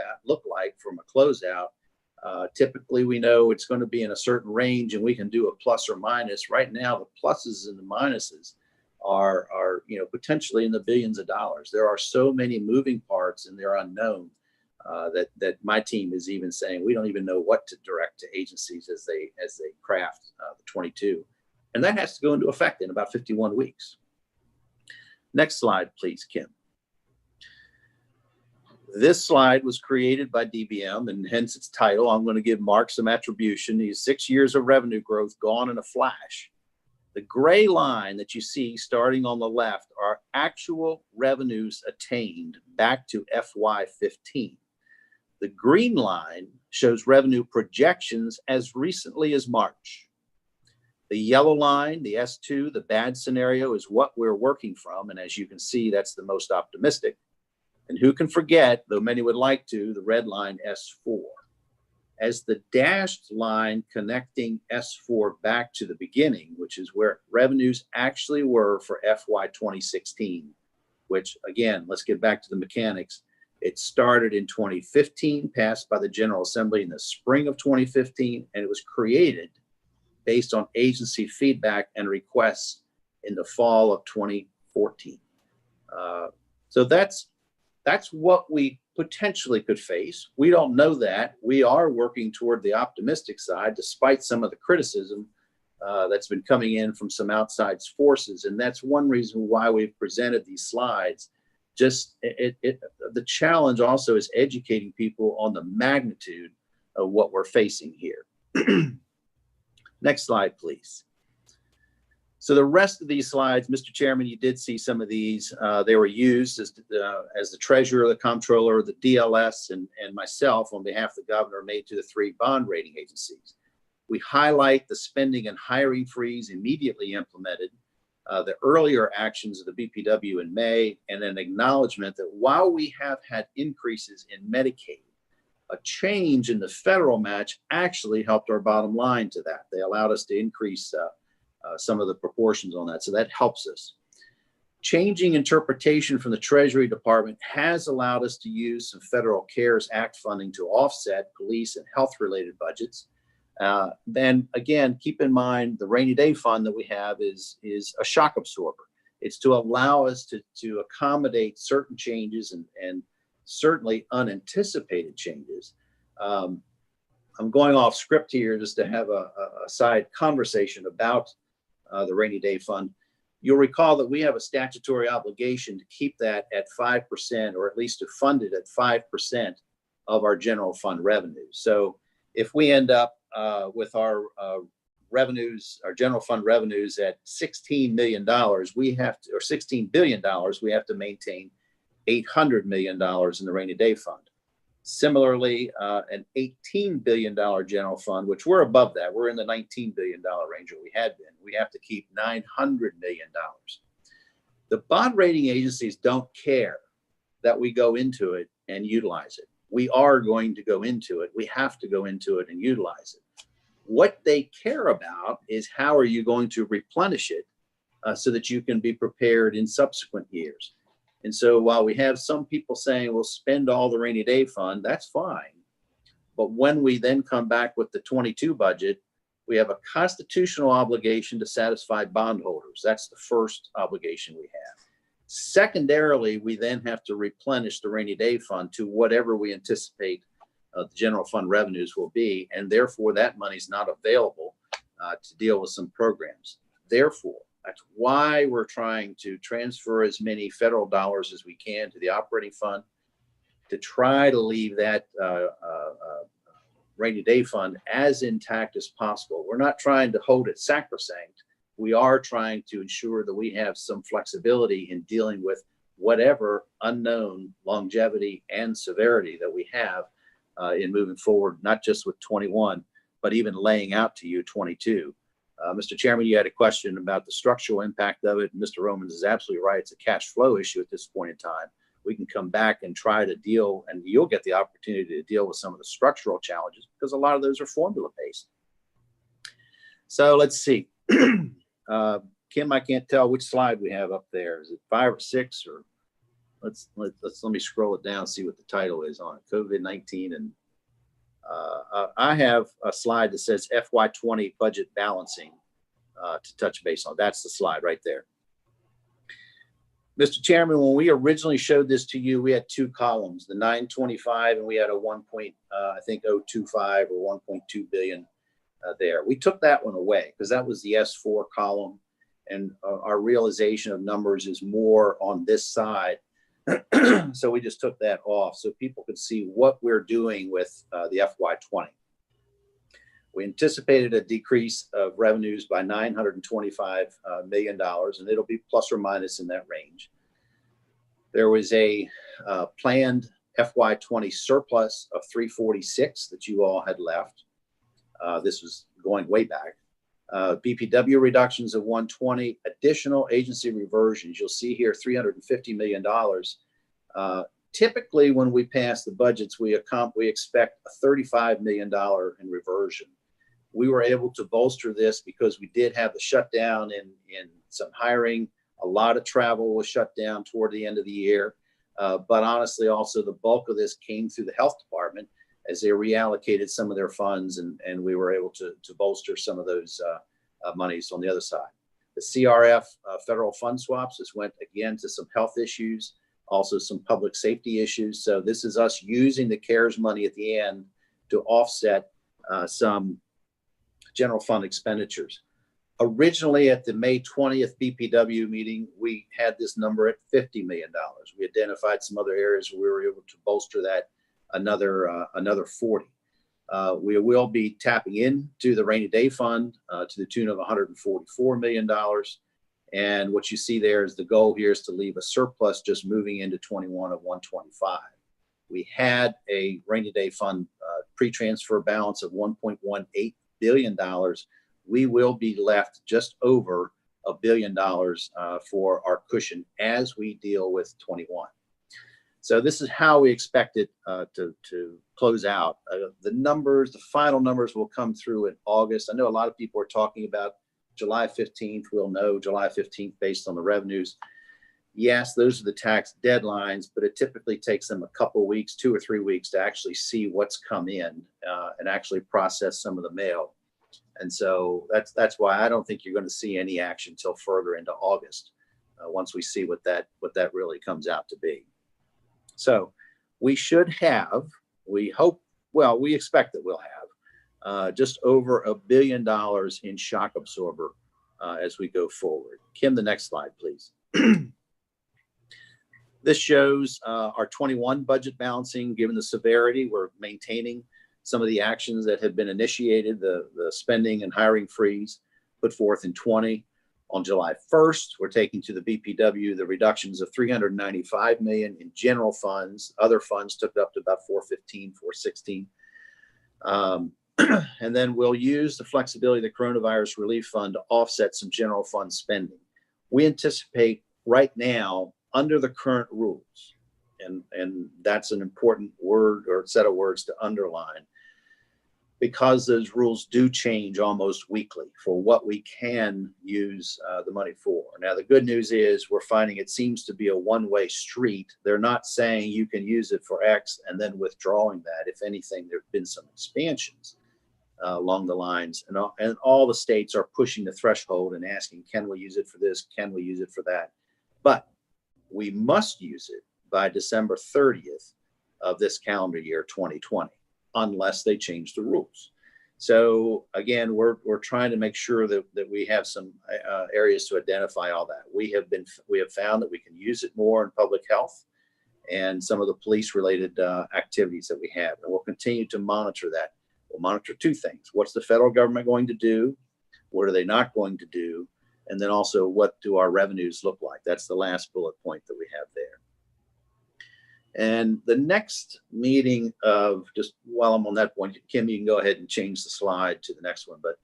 like from a closeout. Typically, we know it's going to be in a certain range, and we can do a plus or minus. Right now, the pluses and the minuses are potentially in the billions of dollars. There are so many moving parts, and they're unknown, that my team is even saying we don't even know what to direct to agencies as they craft the 22, and that has to go into effect in about 51 weeks. Next slide, please, Kim. This slide was created by DBM, and hence its title. I'm going to give Mark some attribution. These 6 years of revenue growth gone in a flash. The gray line that you see starting on the left are actual revenues attained back to FY15. The green line shows revenue projections as recently as March. The yellow line, the S2, the bad scenario, is what we're working from. And as you can see, that's the most optimistic. And who can forget, though many would like to, the red line, S4. As the dashed line connecting S4 back to the beginning, which is where revenues actually were for FY 2016, which, again, let's get back to the mechanics. It started in 2015, passed by the General Assembly in the spring of 2015, and it was created based on agency feedback and requests in the fall of 2014. So that's what we potentially could face. We don't know that. We are working toward the optimistic side, despite some of the criticism that's been coming in from some outside forces. And that's one reason why we've presented these slides. The challenge also is educating people on the magnitude of what we're facing here. Next slide, please. So the rest of these slides, Mr. Chairman, you did see some of these. They were used as the treasurer, the comptroller, the DLS, and myself on behalf of the governor made to the 3 bond rating agencies. We highlight the spending and hiring freeze immediately implemented, the earlier actions of the BPW in May, and an acknowledgement that while we have had increases in Medicaid, a change in the federal match actually helped our bottom line to that. They allowed us to increase some of the proportions on that. So that helps us. Changing interpretation from the Treasury Department has allowed us to use some federal CARES Act funding to offset police and health related budgets. Then again, keep in mind the rainy day fund that we have is a shock absorber. It's to allow us to accommodate certain changes and certainly unanticipated changes. I'm going off script here just to have a side conversation about the rainy day fund. You'll recall that we have a statutory obligation to keep that at 5%, or at least to fund it at 5% of our general fund revenues. So if we end up with our revenues, our general fund revenues at $16 million, we have to, or $16 billion, we have to maintain $800 million in the rainy day fund. Similarly, an $18 billion general fund, which we're above that. We're in the $19 billion range that we had been. We have to keep $900 million. The bond rating agencies don't care that we go into it and utilize it. We are going to go into it. We have to go into it and utilize it. What they care about is how are you going to replenish it so that you can be prepared in subsequent years. And so while we have some people saying we'll spend all the rainy day fund, that's fine. But when we then come back with the 22 budget, we have a constitutional obligation to satisfy bondholders. That's the first obligation we have. Secondarily, we then have to replenish the rainy day fund to whatever we anticipate the general fund revenues will be. And therefore, that money's not available to deal with some programs. Therefore, that's why we're trying to transfer as many federal dollars as we can to the operating fund to try to leave that rainy day fund as intact as possible. We're not trying to hold it sacrosanct. We are trying to ensure that we have some flexibility in dealing with whatever unknown longevity and severity that we have in moving forward, not just with 21, but even laying out to you 22. Mr. Chairman, you had a question about the structural impact of it. Mr. Romans is absolutely right. It's a cash flow issue at this point in time. We can come back and try to deal, and you'll get the opportunity to deal with some of the structural challenges because a lot of those are formula based. So let's see. Kim, I can't tell which slide we have up there. Is it 5 or 6 or let me scroll it down, see what the title is on it. COVID-19 and I have a slide that says FY20 budget balancing to touch base on. That's the slide right there. Mr. Chairman, when we originally showed this to you, we had 2 columns, the 925, and we had a 025 or 1.2 billion there. We took that one away because that was the S4 column, and our realization of numbers is more on this side. So we just took that off so people could see what we're doing with the FY20. We anticipated a decrease of revenues by $925 million, and it'll be plus or minus in that range. There was a planned FY20 surplus of 346 that you all had left. This was going way back. BPW reductions of 120, additional agency reversions. You'll see here $350 million. Typically, when we pass the budgets, we expect a $35 million in reversion. We were able to bolster this because we did have the shutdown in some hiring. A lot of travel was shut down toward the end of the year. But honestly, also the bulk of this came through the health department as they reallocated some of their funds, and we were able to bolster some of those monies on the other side. The CRF federal fund swaps, this went again to some health issues, also some public safety issues. So this is us using the CARES money at the end to offset some general fund expenditures. Originally at the May 20th BPW meeting, we had this number at $50 million. We identified some other areas where we were able to bolster that another 40. We will be tapping into the rainy day fund to the tune of $144 million. And what you see there is the goal here is to leave a surplus just moving into 21 of 125. We had a rainy day fund pre-transfer balance of $1.18 billion. We will be left just over $1 billion for our cushion as we deal with 21. So this is how we expect it to close out. The numbers, the final numbers will come through in August. I know a lot of people are talking about July 15th. We'll know July 15th based on the revenues. Yes, those are the tax deadlines, but it typically takes them a couple of weeks, 2 or 3 weeks to actually see what's come in and actually process some of the mail. And so that's why I don't think you're going to see any action till further into August once we see what that really comes out to be. So we should have, we hope, well, we expect that we'll have just over $1 billion in shock absorber as we go forward. Kim, the next slide, please. This shows our 21 budget balancing. Given the severity, we're maintaining some of the actions that have been initiated, the spending and hiring freeze put forth in 20. On July 1st, we're taking to the BPW the reductions of $395 million in general funds. Other funds took it up to about $415, $416. And then we'll use the flexibility of the coronavirus relief fund to offset some general fund spending. We anticipate right now under the current rules, and that's an important word or set of words to underline, because those rules do change almost weekly for what we can use the money for. Now, the good news is we're finding it seems to be a one-way street. They're not saying you can use it for X and then withdrawing that. If anything, there have been some expansions along the lines, and all the states are pushing the threshold and asking, can we use it for this? Can we use it for that? But we must use it by December 30th of this calendar year, 2020, unless they change the rules. So again, we're trying to make sure that we have some areas to identify all that. We have found that we can use it more in public health and some of the police related activities that we have. And we'll continue to monitor that. We'll monitor two things. What's the federal government going to do? What are they not going to do? And then also, what do our revenues look like? That's the last bullet point that we have there. And the next meeting of, just while I'm on that point, Kim, you can go ahead and change the slide to the next one. But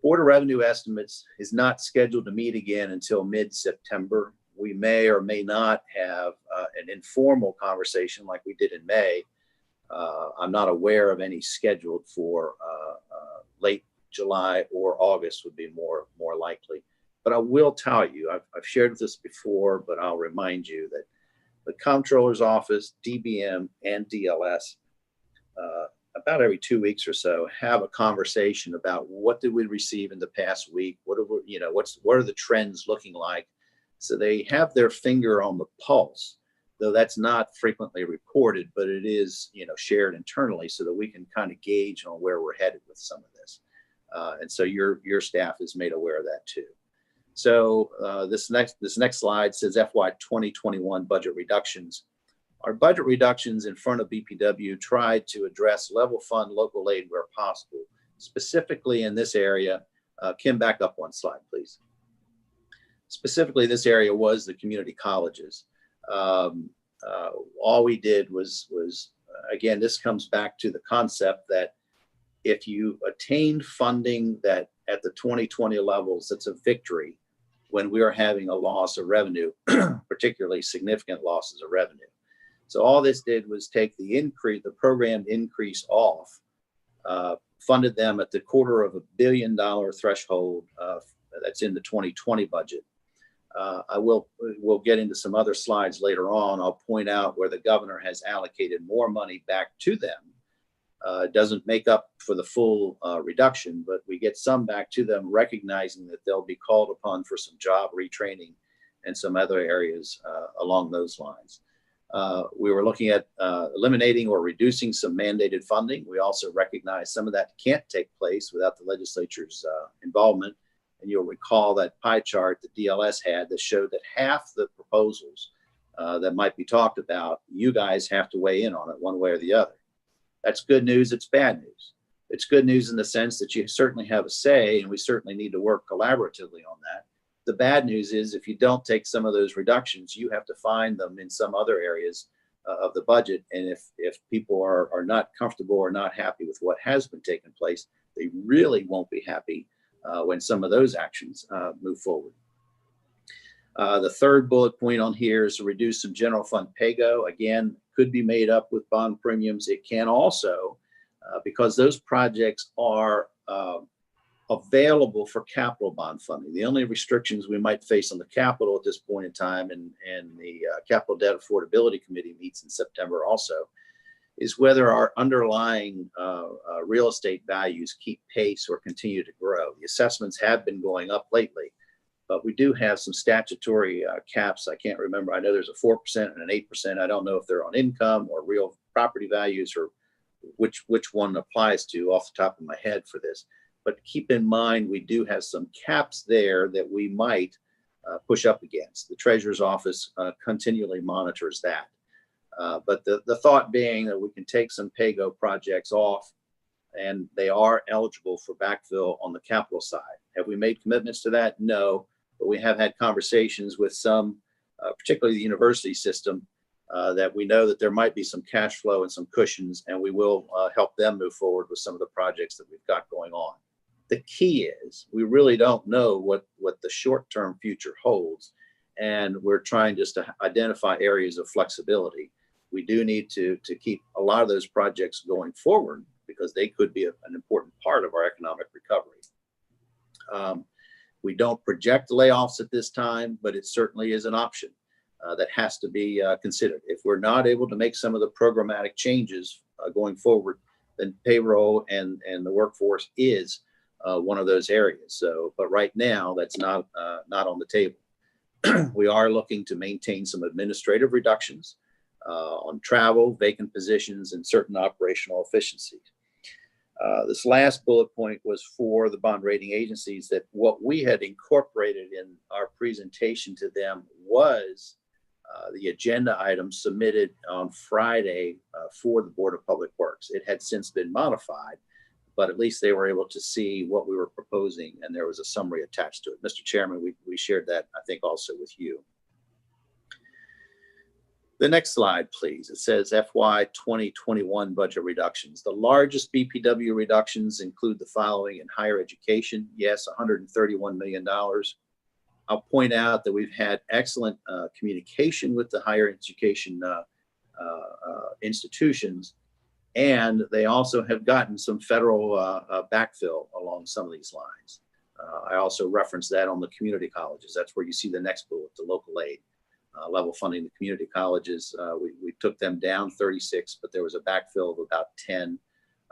Board of Revenue Estimates is not scheduled to meet again until mid-September. We may or may not have an informal conversation like we did in May. I'm not aware of any scheduled for late July or August would be more likely. But I will tell you, I've shared this before, but I'll remind you that the Comptroller's Office, DBM, and DLS, about every 2 weeks or so, have a conversation about what did we receive in the past week? What are the trends looking like? So they have their finger on the pulse, though that's not frequently reported, but it is, shared internally so that we can kind of gauge on where we're headed with some of this. And so your staff is made aware of that too. So this next slide says FY 2021 budget reductions. Our budget reductions in front of BPW tried to address level fund local aid where possible. Specifically in this area, Kim, back up one slide, please. Specifically, this area was the community colleges. All we did was again, this comes back to the concept that if you attain funding that at the 2020 levels, that's a victory when we are having a loss of revenue, particularly significant losses of revenue. So all this did was take the programmed increase off, funded them at the $250 million threshold that's in the 2020 budget. We'll get into some other slides later on. I'll point out where the governor has allocated more money back to them. It doesn't make up for the full reduction, but we get some back to them, recognizing that they'll be called upon for some job retraining and some other areas along those lines. We were looking at eliminating or reducing some mandated funding. We also recognize some of that can't take place without the legislature's involvement. And you'll recall that pie chart that DLS had that showed that half the proposals that might be talked about, you guys have to weigh in on it one way or the other. That's good news. It's bad news. It's good news in the sense that you certainly have a say, and we certainly need to work collaboratively on that. The bad news is if you don't take some of those reductions, you have to find them in some other areas of the budget. And if people are not comfortable or not happy with what has been taking place, they really won't be happy when some of those actions move forward. The third bullet point on here is to reduce some general fund Paygo. Again, could be made up with bond premiums. It can also, because those projects are available for capital bond funding. The only restrictions we might face on the capital at this point in time, and the Capital Debt Affordability Committee meets in September also, is whether our underlying real estate values keep pace or continue to grow. The assessments have been going up lately, but we do have some statutory caps. I can't remember. I know there's a 4% and an 8%. I don't know if they're on income or real property values or which one applies to off the top of my head for this. But keep in mind, we do have some caps there that we might push up against. The Treasurer's Office continually monitors that. But the thought being that we can take some Paygo projects off and they are eligible for backfill on the capital side. Have we made commitments to that? No, but we have had conversations with some, particularly the university system, that we know that there might be some cash flow and some cushions, and we will help them move forward with some of the projects that we've got going on. The key is we really don't know what the short-term future holds, and we're trying just to identify areas of flexibility. We do need to keep a lot of those projects going forward because they could be an important part of our economic recovery. We don't project layoffs at this time, but it certainly is an option that has to be considered. If we're not able to make some of the programmatic changes going forward, then payroll and the workforce is one of those areas. So, but right now that's not on the table. We are looking to maintain some administrative reductions on travel, vacant positions, and certain operational efficiencies. This last bullet point was for the bond rating agencies, that what we had incorporated in our presentation to them was the agenda item submitted on Friday for the Board of Public Works. It had since been modified, but at least they were able to see what we were proposing, and there was a summary attached to it. Mr. Chairman, we shared that, I think, also with you. The next slide, please. It says FY 2021 budget reductions. The largest BPW reductions include the following: in higher education, yes, $131 million. I'll point out that we've had excellent communication with the higher education institutions, and they also have gotten some federal backfill along some of these lines. I also referenced that on the community colleges. That's where you see the next bullet, the local aid. Level funding the community colleges. We took them down 36, but there was a backfill of about 10.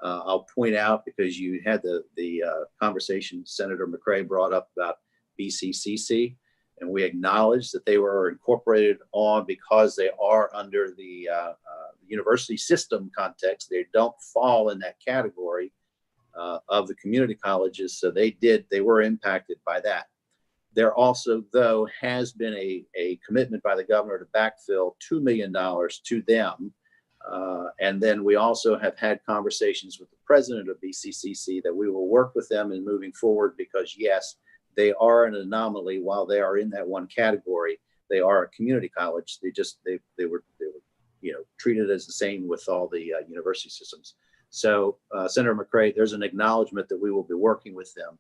I'll point out, because you had the conversation Senator McCray brought up about BCCC, and we acknowledge that they were incorporated on because they are under the university system context. They don't fall in that category of the community colleges, so they were impacted by that. There also, though, has been a commitment by the governor to backfill $2 million to them. And then we also have had conversations with the president of BCCC that we will work with them in moving forward, because yes, they are an anomaly. While they are in that one category, they are a community college. They were treated as the same with all the university systems. So Senator McCray, there's an acknowledgement that we will be working with them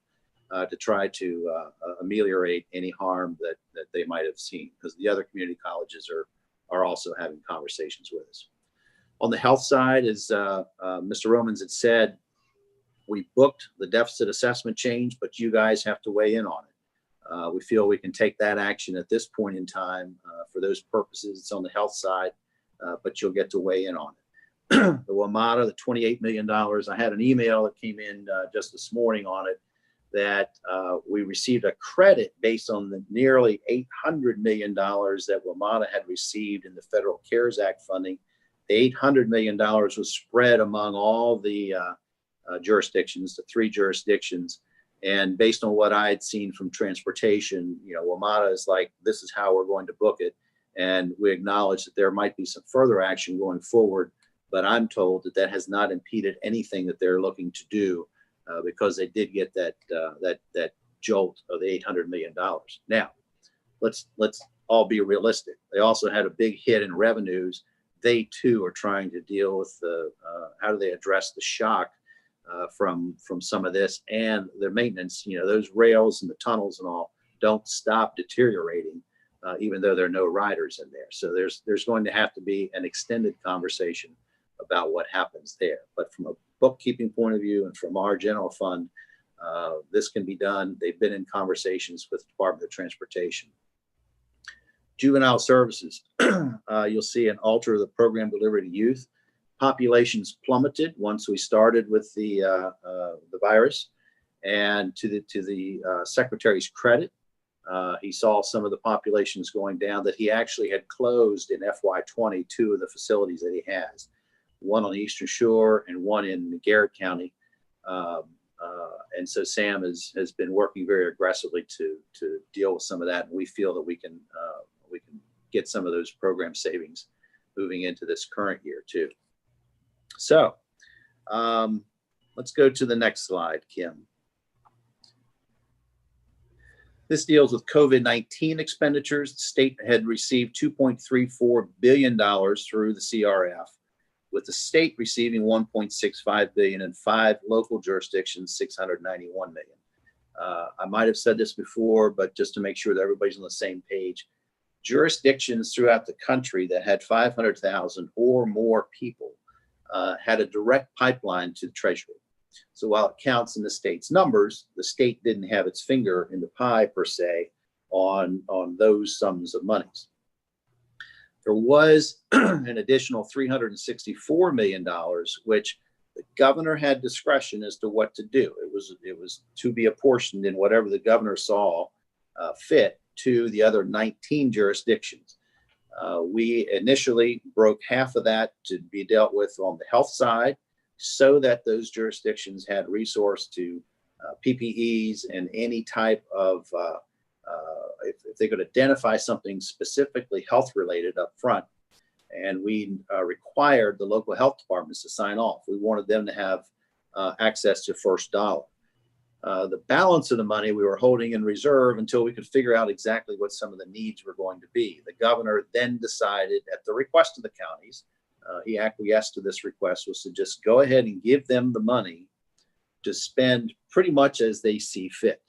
to try to ameliorate any harm that they might have seen, because the other community colleges are also having conversations with us. On the health side, as Mr. Romans had said, we booked the deficit assessment change, but you guys have to weigh in on it. We feel we can take that action at this point in time for those purposes. It's on the health side, but you'll get to weigh in on it. The WMATA, the $28 million, I had an email that came in just this morning on it, that we received a credit based on the nearly $800 million that WMATA had received in the Federal CARES Act funding. The $800 million was spread among all the jurisdictions, the 3 jurisdictions. And based on what I had seen from transportation, WMATA is like, this is how we're going to book it. And we acknowledge that there might be some further action going forward but I'm told that that has not impeded anything that they're looking to do because they did get that jolt of the $800 million. Now, let's all be realistic. They also had a big hit in revenues. They too are trying to deal with the how do they address the shock from some of this, and their maintenance. You know, those rails and the tunnels and all don't stop deteriorating, even though there are no riders in there. So there's going to have to be an extended conversation about what happens there. But from a bookkeeping point of view and from our general fund, this can be done. They've been in conversations with the Department of Transportation. Juvenile services, you'll see an alter of the program delivery to youth. Populations plummeted once we started with the virus, and to the secretary's credit, he saw some of the populations going down that he actually had closed in FY20, 2 of the facilities that he has, one on the Eastern Shore and one in Garrett County. And so Sam has been working very aggressively to deal with some of that. And we feel that we can get some of those program savings moving into this current year too. So let's go to the next slide, Kim. This deals with COVID-19 expenditures. The state had received $2.34 billion through the CRF, with the state receiving $1.65 billion and 5 local jurisdictions, $691 million. I might have said this before, but just to make sure that everybody's on the same page, jurisdictions throughout the country that had 500,000 or more people had a direct pipeline to the Treasury. So while it counts in the state's numbers, the state didn't have its finger in the pie per se on those sums of monies. There was an additional $364 million, which the governor had discretion as to what to do. It was to be apportioned in whatever the governor saw fit to the other 19 jurisdictions. We initially broke half of that to be dealt with on the health side, so that those jurisdictions had resource to PPEs and any type of, if they could identify something specifically health related up front. And we required the local health departments to sign off. We wanted them to have access to first dollar. The balance of the money we were holding in reserve until we could figure out exactly what some of the needs were going to be. The governor then decided, at the request of the counties, he acquiesced to this request, was to just go ahead and give them the money to spend pretty much as they see fit.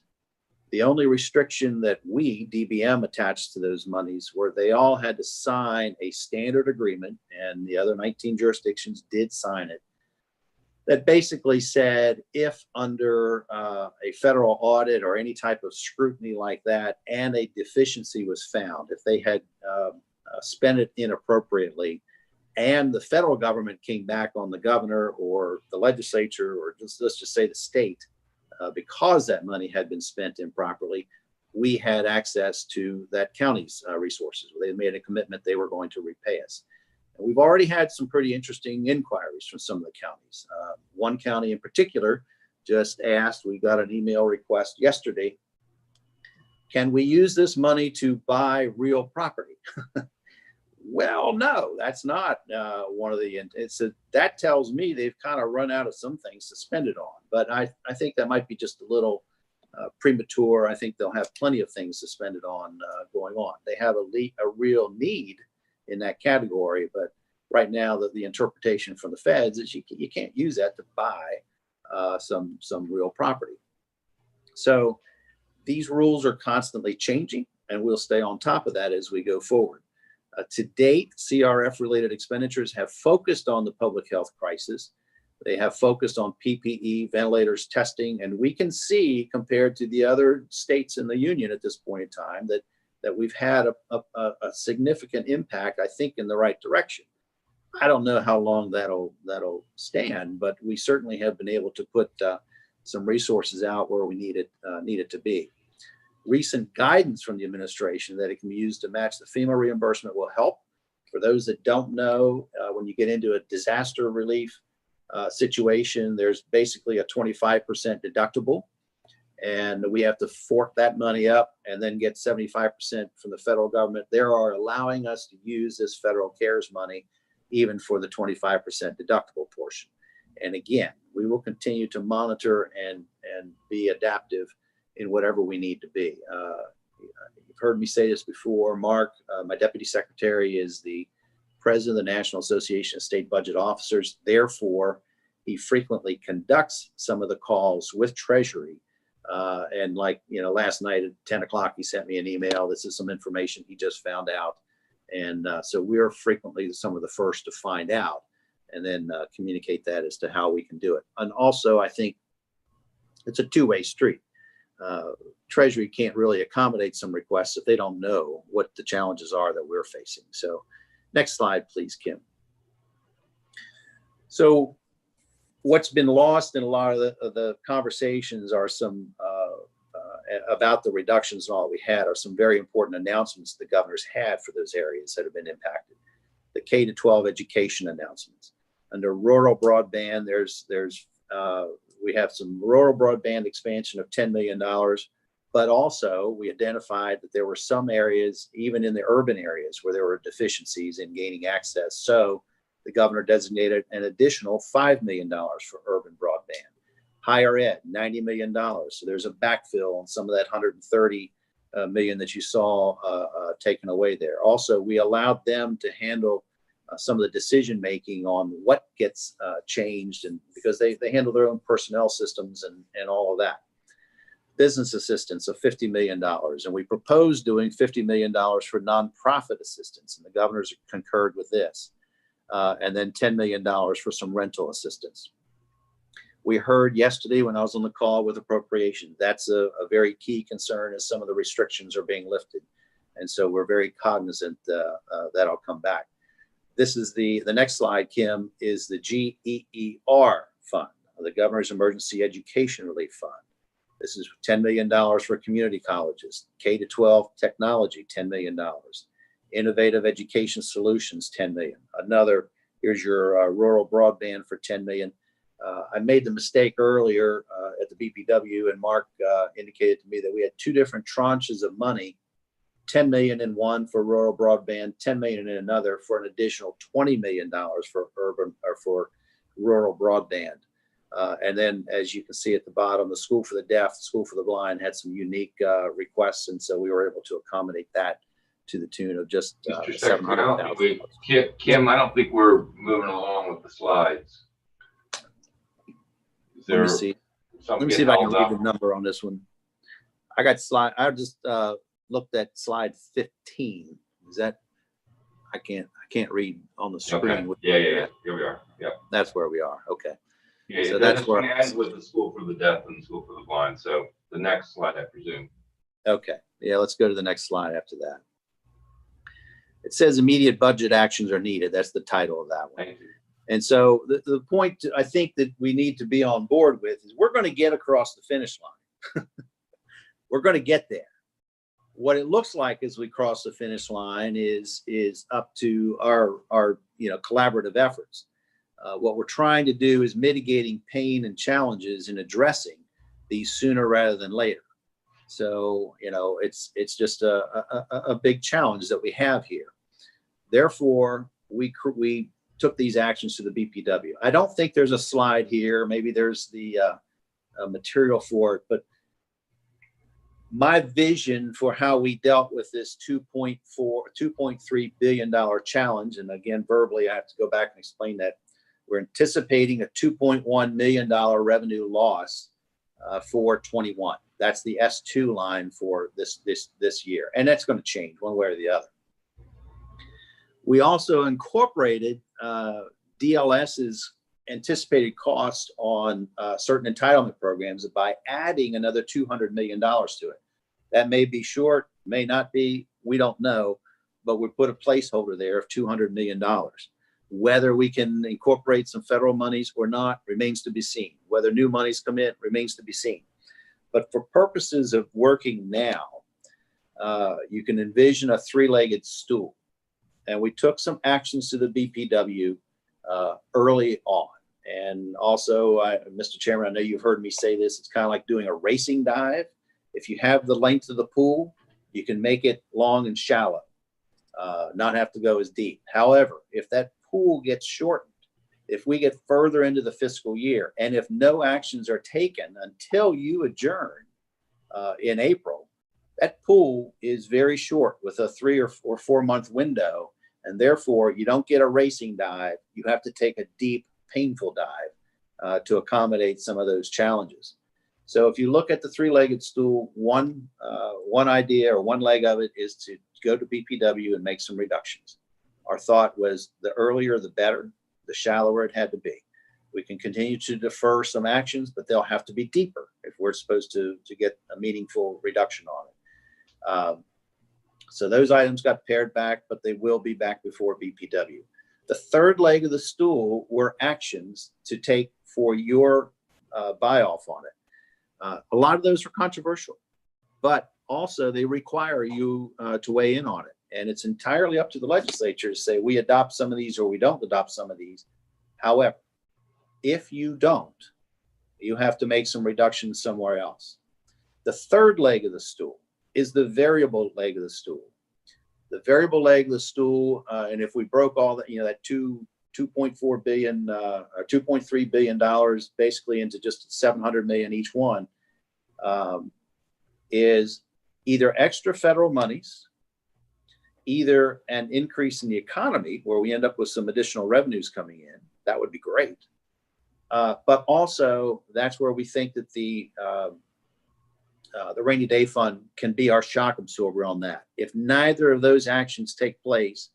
The only restriction that we, DBM, attached to those monies were they all had to sign a standard agreement, and the other 19 jurisdictions did sign it, that basically said if under a federal audit or any type of scrutiny like that and a deficiency was found, if they had spent it inappropriately, and the federal government came back on the governor or the legislature, or let's just say the state, because that money had been spent improperly, we had access to that county's resources. They made a commitment they were going to repay us. And we've already had some pretty interesting inquiries from some of the counties. One county in particular just asked, we got an email request yesterday, can we use this money to buy real property? Well, no, that's not one of the, that tells me they've kind of run out of some things to spend it on. But I think that might be just a little premature. I think they'll have plenty of things to spend it on going on. They have a real need in that category, but right now the interpretation from the feds is you can't use that to buy some real property. So these rules are constantly changing, and we'll stay on top of that as we go forward. To date, CRF-related expenditures have focused on the public health crisis. They have focused on PPE, ventilators, testing, and we can see, compared to the other states in the union at this point in time, that we've had a significant impact, I think, in the right direction. I don't know how long that'll stand, but we certainly have been able to put some resources out where we need it to be. Recent guidance from the administration that it can be used to match the FEMA reimbursement will help. For those that don't know, when you get into a disaster relief situation, there's basically a 25% deductible, and we have to fork that money up and then get 75% from the federal government. They are allowing us to use this federal CARES money even for the 25% deductible portion. And again, we will continue to monitor and be adaptive in whatever we need to be. You've heard me say this before. Mark, my deputy secretary, is the president of the National Association of State Budget Officers. Therefore, he frequently conducts some of the calls with Treasury. And like, last night at 10 o'clock, he sent me an email. This is some information he just found out. And so we're frequently some of the first to find out and then communicate that as to how we can do it. And also, I think it's a two-way street. Treasury can't really accommodate some requests if they don't know what the challenges are that we're facing. So next slide, please, Kim. So what's been lost in a lot of the conversations are some about the reductions and all we had are some very important announcements the governor's had for those areas that have been impacted. The K-12 education announcements. Under rural broadband, we have some rural broadband expansion of $10 million, but also we identified that there were some areas, even in the urban areas, where there were deficiencies in gaining access. So the governor designated an additional $5 million for urban broadband. Higher ed, $90 million. So there's a backfill on some of that $130 million that you saw taken away there. Also, we allowed them to handle some of the decision making on what gets changed, and because they handle their own personnel systems and all of that. Business assistance of $50 million. And we proposed doing $50 million for nonprofit assistance, and the governors concurred with this. And then $10 million for some rental assistance. We heard yesterday when I was on the call with appropriation, that's a very key concern as some of the restrictions are being lifted. And so we're very cognizant that'll come back. This is the next slide, Kim, is the GEER fund, the Governor's Emergency Education Relief Fund. This is $10 million for community colleges, K-12 technology, $10 million. Innovative Education Solutions, $10 million. Another, here's your rural broadband for $10 million. I made the mistake earlier at the BPW, and Mark indicated to me that we had two different tranches of money, $10 million in one for rural broadband, $10 million in another for an additional $20 million for urban or for rural broadband. And then, as you can see at the bottom, the School for the Deaf, the School for the Blind had some unique requests, and so we were able to accommodate that to the tune of just $700,000. Kim, I don't think we're moving along with the slides. Let me see. Let me see if I can read the number on this one. I got slide. I just looked at slide 15. Is that? I can't read on the screen. Okay. Yeah. Here we are. Yep. That's where we are. Okay. Yeah. So that's where I end with the School for the Deaf and the School for the Blind. So the next slide, I presume. Okay. Yeah. Let's go to the next slide after that. It says immediate budget actions are needed. That's the title of that one. Thank you. And so the point I think that we need to be on board with is we're going to get across the finish line. We're going to get there. What it looks like as we cross the finish line is up to our collaborative efforts. What we're trying to do is mitigating pain and challenges and addressing these sooner rather than later. So, it's just a big challenge that we have here. Therefore, we took these actions to the BPW. I don't think there's a slide here. Maybe there's the material for it, but my vision for how we dealt with this $2.3 billion challenge, and again, verbally, I have to go back and explain that we're anticipating a $2.1 million revenue loss for 21. That's the S2 line for this year, and that's going to change one way or the other. We also incorporated DLS's anticipated cost on certain entitlement programs by adding another $200 million to it. That may be short, may not be, we don't know, but we put a placeholder there of $200 million. Whether we can incorporate some federal monies or not remains to be seen. Whether new monies come in remains to be seen. But for purposes of working now, you can envision a three-legged stool. And we took some actions to the BPW early on. And also, Mr. Chairman, I know you've heard me say this, it's kind of like doing a racing dive. If you have the length of the pool, you can make it long and shallow, not have to go as deep. However, if that pool gets shortened, if we get further into the fiscal year, and if no actions are taken until you adjourn in April, that pool is very short with a 3 or 4 month window. And therefore, you don't get a racing dive. You have to take a deep, painful dive to accommodate some of those challenges. So if you look at the three-legged stool, one idea or one leg of it is to go to BPW and make some reductions. Our thought was the earlier, the better, the shallower it had to be. We can continue to defer some actions, but they'll have to be deeper if we're supposed to get a meaningful reduction on it. So those items got pared back, but they will be back before BPW. The third leg of the stool were actions to take for your buy-off on it. A lot of those are controversial, but also they require you to weigh in on it. And it's entirely up to the legislature to say we adopt some of these or we don't adopt some of these. However, if you don't, you have to make some reductions somewhere else. The third leg of the stool is the variable leg of the stool. The variable leg of the stool, and if we broke all that, that $2.4 billion or $2.3 billion basically into just $700 million each one, is either extra federal monies, either an increase in the economy where we end up with some additional revenues coming in. That would be great. But also that's where we think that the rainy day fund can be our shock absorber on that. If neither of those actions take place,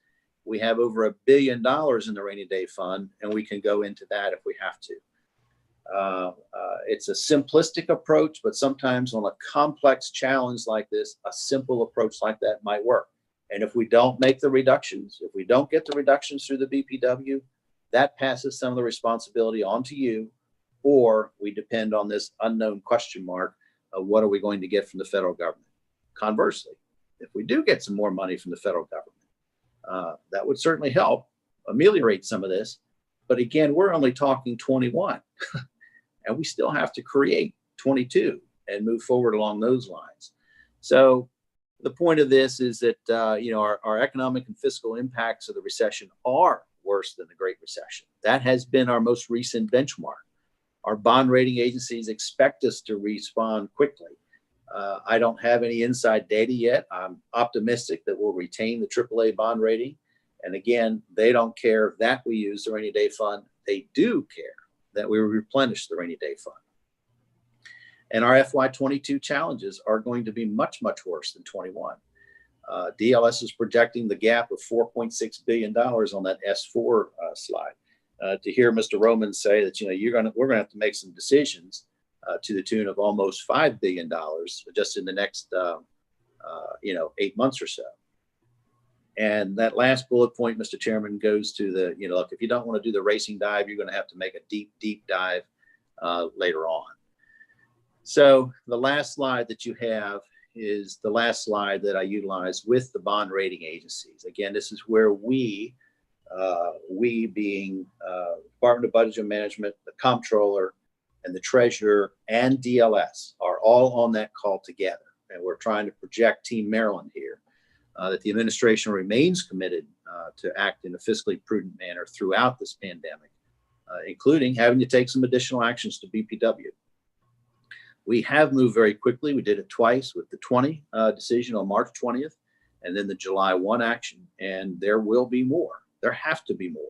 we have over $1 billion in the rainy day fund, and we can go into that if we have to. It's a simplistic approach, but sometimes on a complex challenge like this, a simple approach like that might work. And if we don't make the reductions, if we don't get the reductions through the BPW, that passes some of the responsibility onto you, or we depend on this unknown question mark of what are we going to get from the federal government. Conversely, if we do get some more money from the federal government, that would certainly help ameliorate some of this. But again, we're only talking 21, and we still have to create 22 and move forward along those lines. So the point of this is that our economic and fiscal impacts of the recession are worse than the Great Recession. That has been our most recent benchmark. Our bond rating agencies expect us to respond quickly. I don't have any inside data yet. I'm optimistic that we'll retain the AAA bond rating. And again, they don't care that we use the rainy day fund. They do care that we replenish the rainy day fund. And our FY22 challenges are going to be much, much worse than 21. DLS is projecting the gap of $4.6 billion on that S4 slide. To hear Mr. Roman say that, we're going to have to make some decisions to the tune of almost $5 billion just in the next, 8 months or so. And that last bullet point, Mr. Chairman, goes to the, look, if you don't want to do the racing dive, you're going to have to make a deep, deep dive later on. So the last slide that you have is the last slide that I utilize with the bond rating agencies. Again, this is where we being Department of Budget and Management, the Comptroller, and the Treasurer, and DLS are all on that call together. And we're trying to project Team Maryland here, that the administration remains committed to act in a fiscally prudent manner throughout this pandemic, including having to take some additional actions to BPW. We have moved very quickly. We did it twice with the 20 decision on March 20th, and then the July 1 action. And there will be more. There have to be more.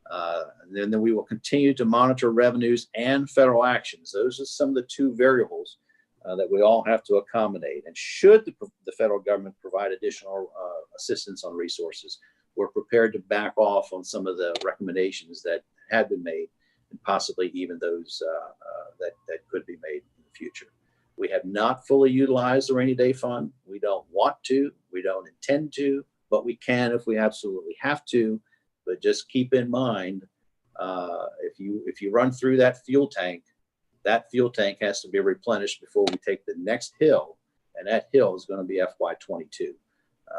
And then we will continue to monitor revenues and federal actions. Those are some of the two variables that we all have to accommodate. And should the federal government provide additional assistance on resources, we're prepared to back off on some of the recommendations that have been made, and possibly even those that could be made in the future. We have not fully utilized the rainy day fund. We don't want to, we don't intend to, but we can if we absolutely have to. But just keep in mind, if you run through that fuel tank has to be replenished before we take the next hill, and that hill is going to be FY22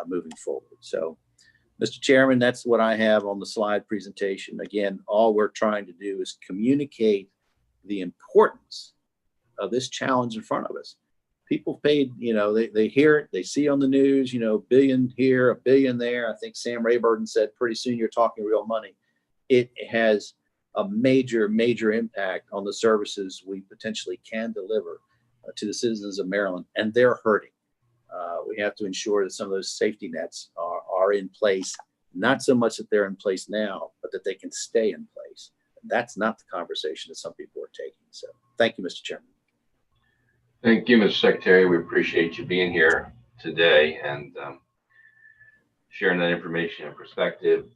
moving forward. So, Mr. Chairman, that's what I have on the slide presentation. Again, all we're trying to do is communicate the importance of this challenge in front of us. People paid, they hear it, they see on the news, $1 billion here, $1 billion there. I think Sam Rayburn said pretty soon you're talking real money. it has a major impact on the services we potentially can deliver to the citizens of Maryland, and they're hurting. We have to ensure that some of those safety nets are in place, not so much that they're in place now, but that they can stay in place. That's not the conversation that some people are taking. So thank you, Mr. Chairman. Thank you, Mr. Secretary. We appreciate you being here today and sharing that information and perspective.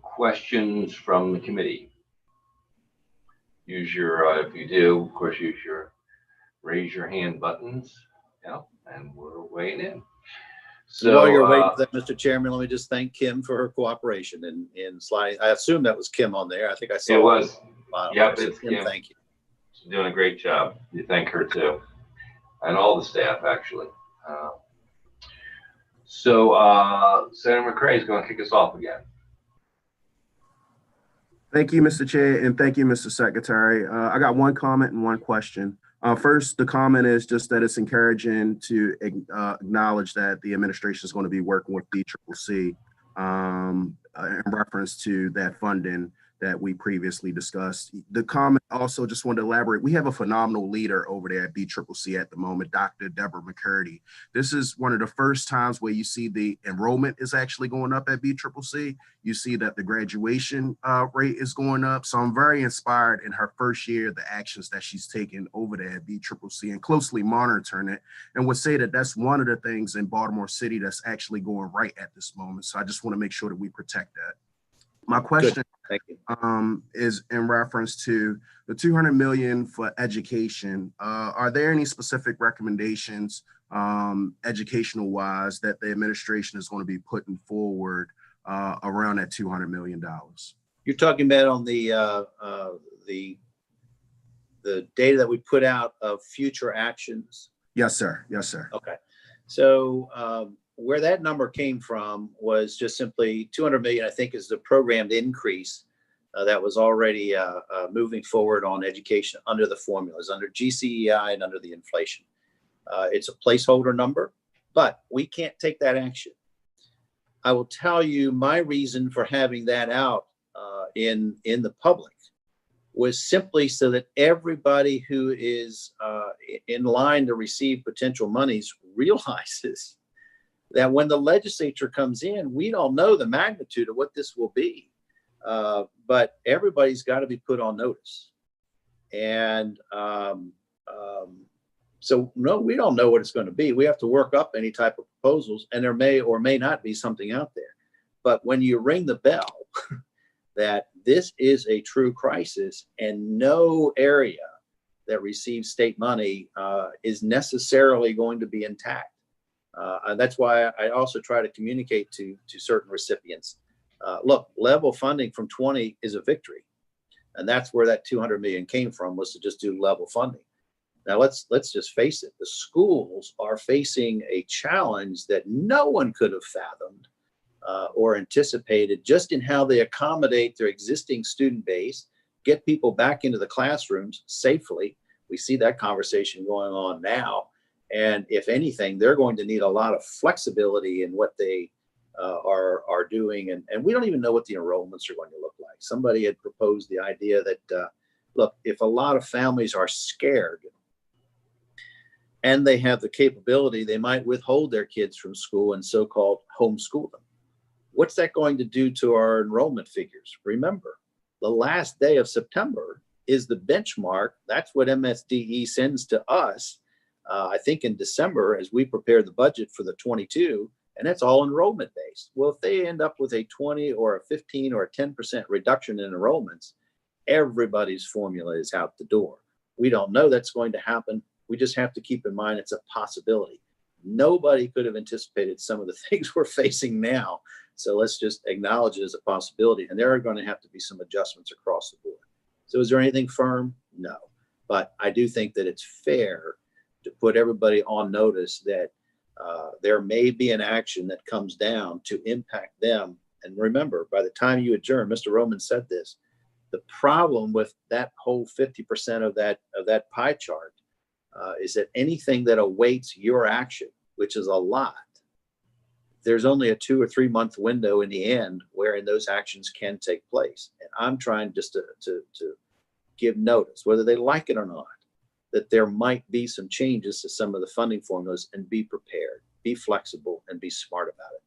Questions from the committee? Use your, if you do, of course, use your raise your hand buttons. Yeah, and we're weighing in. So while you're waiting for that, Mr. Chairman, let me just thank Kim for her cooperation in sliding. I assume that was Kim on there. I think I saw it was. Yep, It's Kim. Thank you. She's doing a great job. You thank her too, and all the staff actually. Senator McCray is going to kick us off again. Thank you, Mr. Chair, and thank you, Mr. Secretary. I got one comment and one question. First, the comment is just that it's encouraging to acknowledge that the administration is going to be working with BCCC in reference to that funding that we previously discussed. The comment also just wanted to elaborate. We have a phenomenal leader over there at BCCC at the moment, Dr. Deborah McCurdy. This is one of the first times where you see the enrollment is actually going up at BCCC. You see that the graduation rate is going up. So I'm very inspired in her first year, the actions that she's taken over there at BCCC and closely monitoring it, and would say that that's one of the things in Baltimore City that's actually going right at this moment. So I just want to make sure that we protect that. My question is in reference to the $200 million for education. Are there any specific recommendations, educational wise, that the administration is going to be putting forward around that $200 million? You're talking about on the data that we put out of future actions? Yes, sir. Yes, sir. Okay. So where that number came from was just simply 200 million, I think, is the programmed increase that was already moving forward on education under the formulas, under GCEI and under the inflation. It's a placeholder number, but we can't take that action. I will tell you my reason for having that out in the public was simply so that everybody who is in line to receive potential monies realizes that when the legislature comes in, we don't know the magnitude of what this will be, but everybody's got to be put on notice. And so, no, we don't know what it's going to be. We have to work up any type of proposals, and there may or may not be something out there. But when you ring the bell that this is a true crisis and no area that receives state money is necessarily going to be intact. That's why I also try to communicate to certain recipients. Look, level funding from 20 is a victory. And that's where that 200 million came from, was to just do level funding. Now let's just face it. The schools are facing a challenge that no one could have fathomed or anticipated, just in how they accommodate their existing student base, get people back into the classrooms safely. We see that conversation going on now. And if anything, they're going to need a lot of flexibility in what they are doing. And we don't even know what the enrollments are going to look like. Somebody had proposed the idea that, look, if a lot of families are scared and they have the capability, they might withhold their kids from school and so-called homeschool them. What's that going to do to our enrollment figures? Remember, the last day of September is the benchmark. That's what MSDE sends to us. I think in December, as we prepare the budget for the 22, and that's all enrollment based. Well, if they end up with a 20 or a 15 or a 10% reduction in enrollments, everybody's formula is out the door. We don't know that's going to happen. We just have to keep in mind it's a possibility. Nobody could have anticipated some of the things we're facing now. So let's just acknowledge it as a possibility. And there are going to have to be some adjustments across the board. So is there anything firm? No. But I do think that it's fair to put everybody on notice that there may be an action that comes down to impact them. And remember, by the time you adjourn, Mr. Roman said this, the problem with that whole 50% of that pie chart is that anything that awaits your action, which is a lot, there's only a 2 or 3 month window in the end wherein those actions can take place. And I'm trying just to give notice, whether they like it or not, that there might be some changes to some of the funding formulas, and be prepared, be flexible, and be smart about it.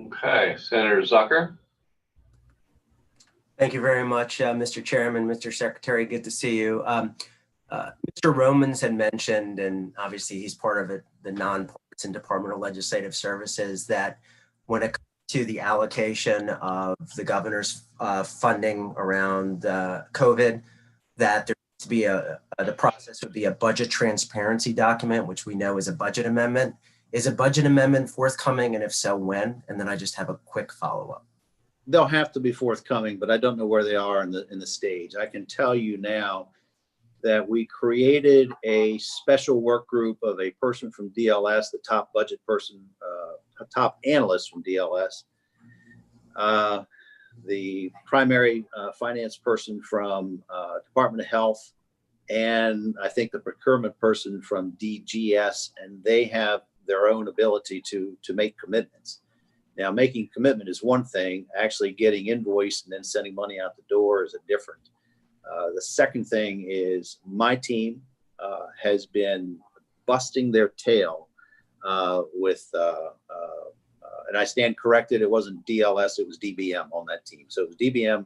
Okay, Senator Zucker. Thank you very much, Mr. Chairman, Mr. Secretary. Good to see you. Mr. Romans had mentioned, and obviously he's part of it, the nonpartisan Department of Legislative Services, that when it comes to the allocation of the governor's funding around COVID, that there needs to be the process would be a budget transparency document, which we know is a budget amendment. Is a budget amendment forthcoming, and if so, when? And then I just have a quick follow-up. They'll have to be forthcoming, but I don't know where they are in the stage. I can tell you now that we created a special work group of a person from DLS, the top budget person, top analyst from DLS, the primary finance person from Department of Health, and I think the procurement person from DGS, and they have their own ability to make commitments. Now, making commitment is one thing. Actually getting invoiced and then sending money out the door is a different. The second thing is my team has been busting their tail with, and I stand corrected, it wasn't DLS, it was DBM on that team. So it was DBM,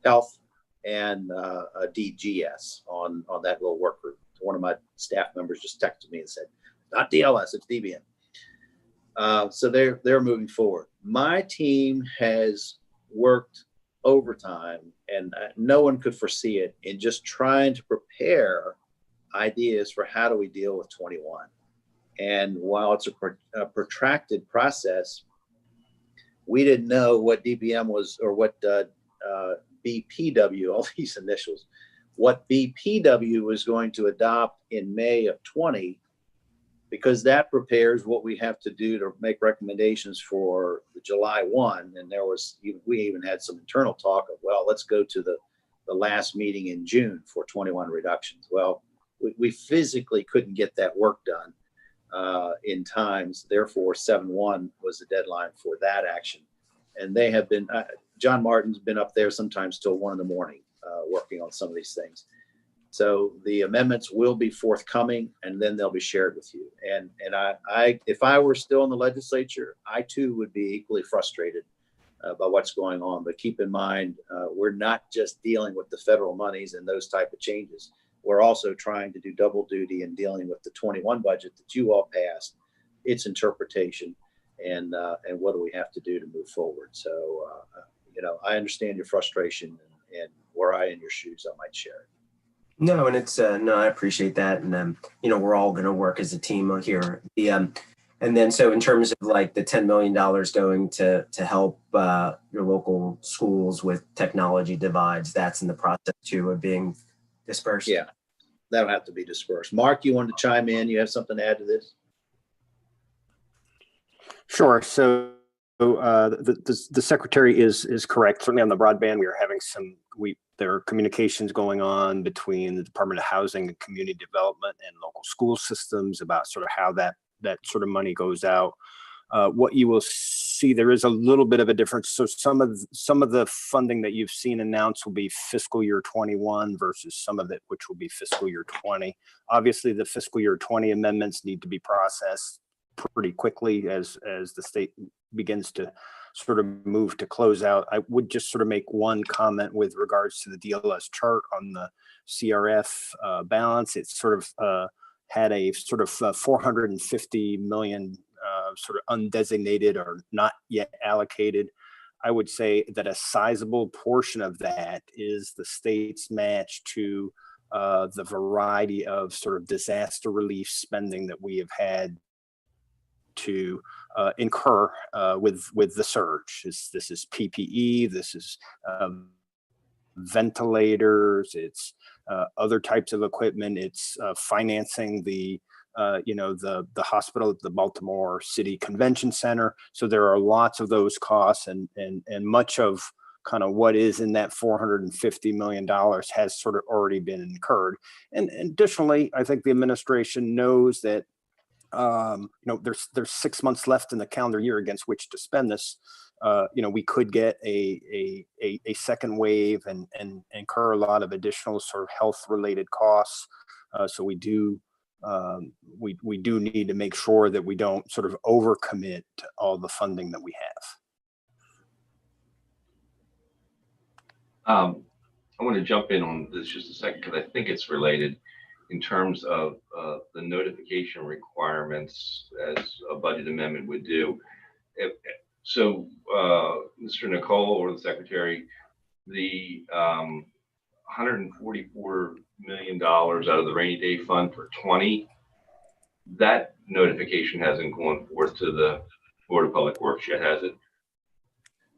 Health, and DGS on that little work group. One of my staff members just texted me and said, not DLS, it's DBM. So they're moving forward. My team has worked overtime, and no one could foresee it, in just trying to prepare ideas for how do we deal with 21. And while it's a protracted process, we didn't know what DBM was, or what BPW, all these initials, what BPW was going to adopt in May of 20, because that prepares what we have to do to make recommendations for the July 1. And we even had some internal talk of, well, let's go to the last meeting in June for 21 reductions. Well, we physically couldn't get that work done in times. Therefore, 7/1 was the deadline for that action. And they have been, John Martin's been up there sometimes till 1 in the morning working on some of these things. So the amendments will be forthcoming, and then they'll be shared with you. And I if I were still in the legislature, I too would be equally frustrated by what's going on. But keep in mind, we're not just dealing with the federal monies and those type of changes. We're also trying to do double duty in dealing with the 21 budget that you all passed, its interpretation, and what do we have to do to move forward. So, I understand your frustration, and were I in your shoes, I might share it. No, and it's no, I appreciate that, and we're all going to work as a team here. And then so in terms of like the $10 million going to help your local schools with technology divides, that's in the process too of being dispersed. Yeah, that'll have to be dispersed. Mark, you wanted to chime in? You have something to add to this? Sure. So the secretary is correct. Certainly on the broadband, we are having there are communications going on between the Department of Housing and Community Development and local school systems about sort of how that sort of money goes out. What you will see, there is a little bit of a difference. So some of the funding that you've seen announced will be fiscal year 21 versus some of it which will be fiscal year 20. Obviously, the fiscal year 20 amendments need to be processed pretty quickly as the state begins to sort of move to close out. I would just sort of make one comment with regards to the DLS chart on the CRF balance. It's sort of had a sort of 450 million sort of undesignated or not yet allocated. I would say that a sizable portion of that is the state's match to the variety of sort of disaster relief spending that we have had to incur with the surge. This is PPE, this is ventilators, it's other types of equipment, it's financing the hospital at the Baltimore City Convention Center. So there are lots of those costs, and much of kind of what is in that $450 million has sort of already been incurred. And additionally, I think the administration knows that there's 6 months left in the calendar year against which to spend this. We could get a second wave and incur a lot of additional sort of health related costs. So we do need to make sure that we don't sort of overcommit to all the funding that we have. I want to jump in on this just a second because I think it's related in terms of the notification requirements as a budget amendment would do. So, Mr. Nicole or the Secretary, the $144 million out of the rainy day fund for 20, that notification hasn't gone forth to the Board of Public Works yet, has it?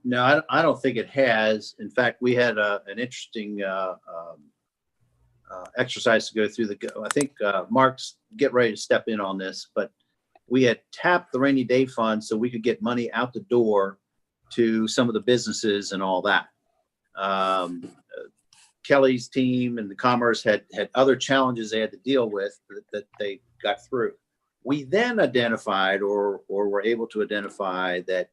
No, I don't think it has. In fact, we had an interesting exercise to go through. I think Mark's get ready to step in on this, but we had tapped the rainy day fund so we could get money out the door to some of the businesses and all that. Kelly's team and the Commerce had other challenges they had to deal with that they got through. We then identified or were able to identify that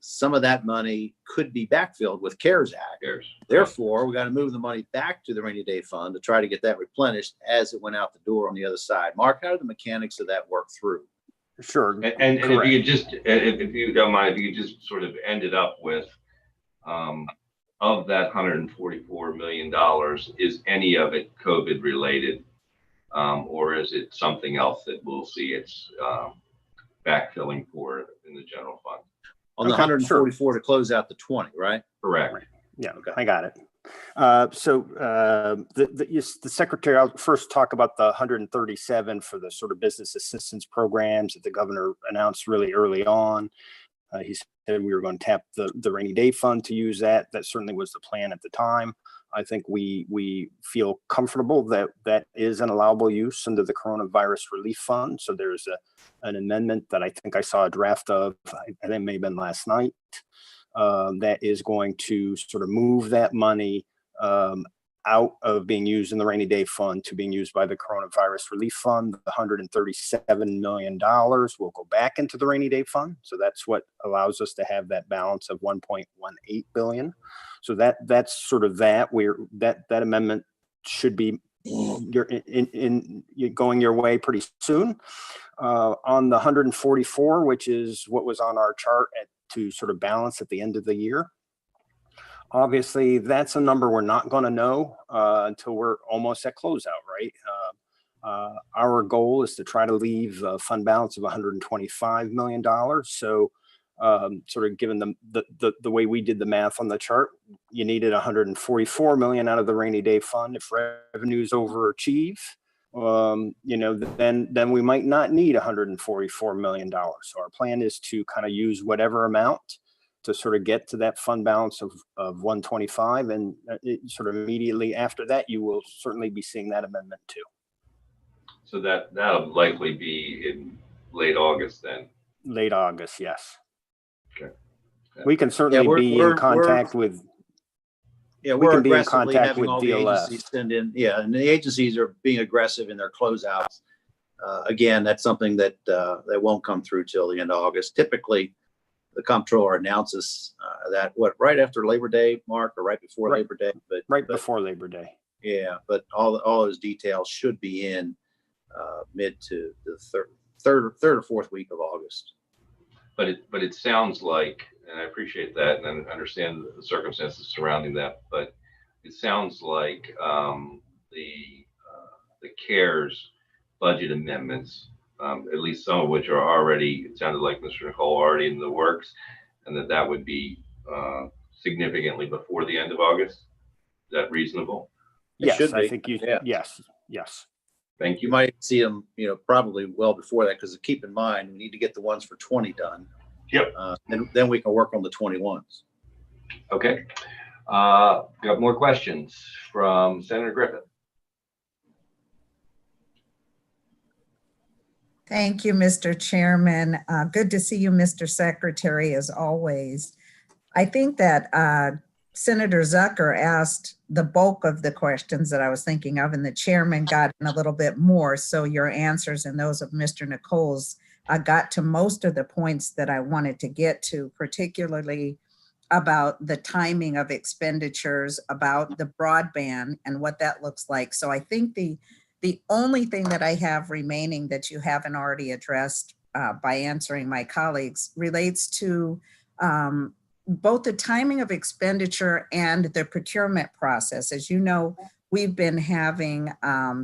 some of that money could be backfilled with CARES Act. Therefore, we got to move the money back to the rainy day fund to try to get that replenished as it went out the door on the other side. Mark, how did the mechanics of that work through? Sure. And if you could just, if you don't mind, if you could just sort of end it up with, of that $144 million, is any of it COVID related? Or is it something else that we'll see it's backfilling for in the general fund? On the 144 to close out the 20, right? Correct. Yeah, Okay. I got it. The Secretary, I'll first talk about the 137 for the sort of business assistance programs that the governor announced really early on. He said we were going to tap the rainy day fund to use that. That certainly was the plan at the time. I think we feel comfortable that that is an allowable use under the coronavirus relief fund. So there's an amendment that I think I saw a draft of, I think it may have been last night, that is going to sort of move that money out of being used in the rainy day fund to being used by the coronavirus relief fund. The $137 million will go back into the rainy day fund. So that's what allows us to have that balance of $1.18 billion. So that's sort of that amendment should be going your way pretty soon. On the 144, which is what was on our chart to sort of balance at the end of the year. Obviously, that's a number we're not going to know until we're almost at closeout, right? Our goal is to try to leave a fund balance of $125 million. So sort of given the way we did the math on the chart, you needed $144 million out of the rainy day fund. If revenues overachieve, then we might not need $144 million. So our plan is to kind of use whatever amount to sort of get to that fund balance of 125, and sort of immediately after that, you will certainly be seeing that amendment too. So that'll likely be in late August then. Late August, yes. Okay. We can certainly be in contact with. Yeah, we're can be in aggressively contact having with all the DLS. agencies send in. Yeah, and the agencies are being aggressive in their closeouts. Again, that's something that won't come through till the end of August. Typically, the comptroller announces that right after Labor Day, Mark, or right before Labor Day, but before Labor Day. Yeah, but all those details should be in mid to the third or fourth week of August. But it sounds like, and I appreciate that, and I understand the circumstances surrounding that, but it sounds like the CARES budget amendments, at least some of which are already, it sounded like Mr. Nicole, already in the works, and that would be significantly before the end of August. Is that reasonable? Yes, should I be. think you. Yeah. Yes. Thank You you. might see them, probably well before that, because keep in mind, we need to get the ones for 20 done. Yep. And then we can work on the 21s. Okay. Got more questions from Senator Griffith. Thank you, Mr. Chairman. Good to see you, Mr. Secretary, as always. I think that Senator Zucker asked the bulk of the questions that I was thinking of, and the chairman got in a little bit more. So your answers and those of Mr. Nichols got to most of the points that I wanted to get to, particularly about the timing of expenditures, about the broadband and what that looks like. So I think the only thing that I have remaining that you haven't already addressed by answering my colleagues relates to both the timing of expenditure and the procurement process. As you know, we've been having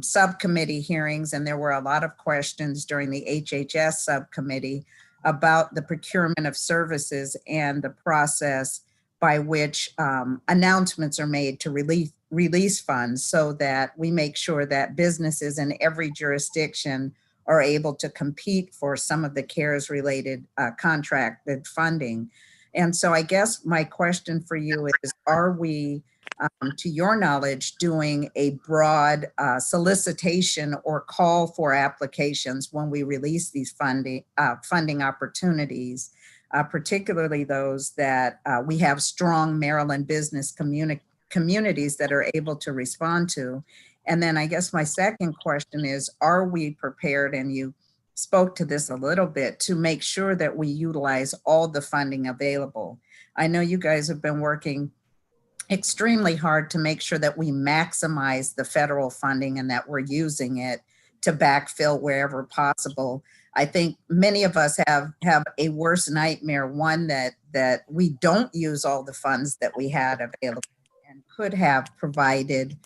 subcommittee hearings, and there were a lot of questions during the HHS subcommittee about the procurement of services and the process by which announcements are made to release funds, so that we make sure that businesses in every jurisdiction are able to compete for some of the CARES related contracted funding. And so I guess my question for you is, are we, to your knowledge, doing a broad solicitation or call for applications when we release these funding opportunities, particularly those that we have strong Maryland business communities that are able to respond to? And then I guess my second question is, are we prepared, and you spoke to this a little bit, to make sure that we utilize all the funding available? I know you guys have been working extremely hard to make sure that we maximize the federal funding and that we're using it to backfill wherever possible. I think many of us have a worse nightmare, one that we don't use all the funds that we had available and could have provided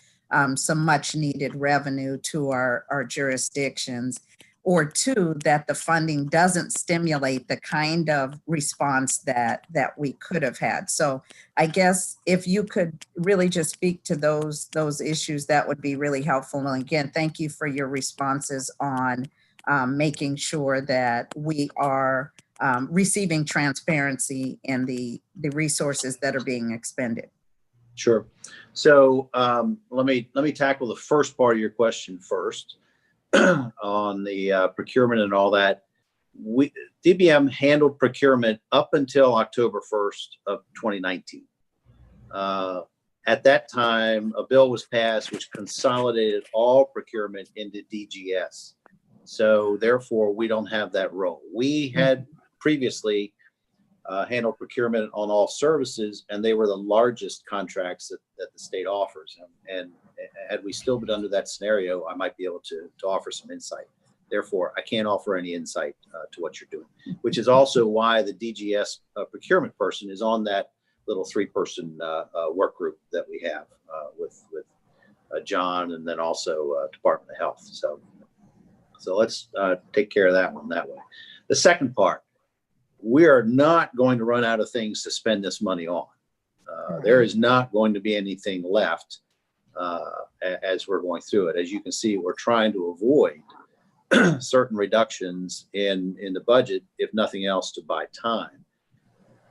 some much needed revenue to our jurisdictions, or two, that the funding doesn't stimulate the kind of response that we could have had. So I guess if you could really just speak to those issues, that would be really helpful. And again, thank you for your responses on making sure that we are receiving transparency in the resources that are being expended. Sure. So let me tackle the first part of your question first. On the procurement and all that. DBM handled procurement up until October 1st of 2019. At that time, a bill was passed which consolidated all procurement into DGS. So therefore, we don't have that role. We had previously handled procurement on all services, and they were the largest contracts that the state offers. And had we still been under that scenario, I might be able to offer some insight. Therefore, I can't offer any insight to what you're doing, which is also why the DGS procurement person is on that little 3-person work group that we have with John, and then also Department of Health. So let's take care of that one that way. The second part, we are not going to run out of things to spend this money on. There is not going to be anything left as we're going through it. As you can see, we're trying to avoid certain reductions in the budget, if nothing else, to buy time.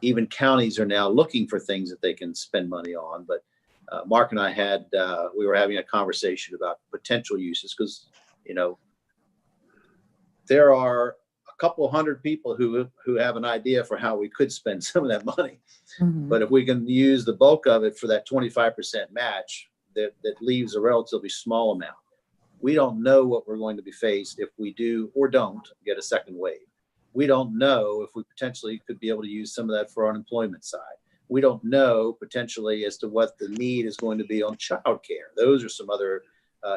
Even counties are now looking for things that they can spend money on. But Mark and I we were having a conversation about potential uses, because, there are a couple hundred people who have an idea for how we could spend some of that money. Mm-hmm. But if we can use the bulk of it for that 25% match, that leaves a relatively small amount. We don't know what we're going to be faced if we do or don't get a second wave. We don't know if we potentially could be able to use some of that for our unemployment side. We don't know potentially as to what the need is going to be on childcare. Those are some other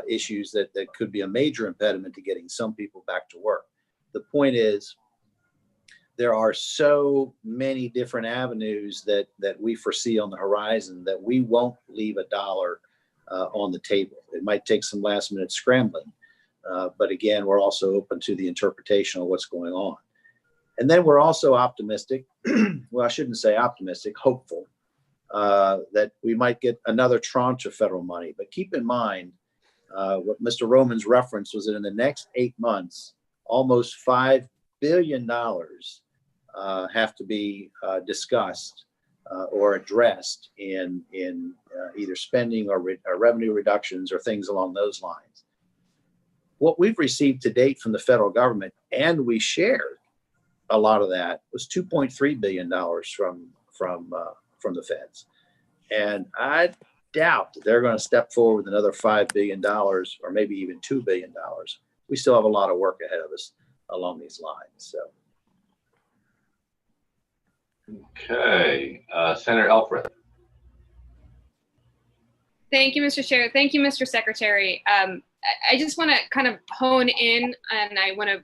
issues that could be a major impediment to getting some people back to work. The point is, there are so many different avenues that we foresee on the horizon that we won't leave a dollar on the table. It might take some last minute scrambling, but again, we're also open to the interpretation of what's going on. And then we're also optimistic, well, I shouldn't say optimistic, hopeful, that we might get another tranche of federal money. But keep in mind, what Mr. Romans referenced was that in the next 8 months, almost $5 billion have to be discussed or addressed in either spending or revenue reductions or things along those lines. What we've received to date from the federal government, and we shared a lot of that, was $2.3 billion from from the feds. And I doubt that they're going to step forward with another $5 billion or maybe even $2 billion. We still have a lot of work ahead of us along these lines. So. Okay, Senator Elfreth. Thank you, Mr. Chair. Thank you, Mr. Secretary. I just want to kind of hone in, and I want to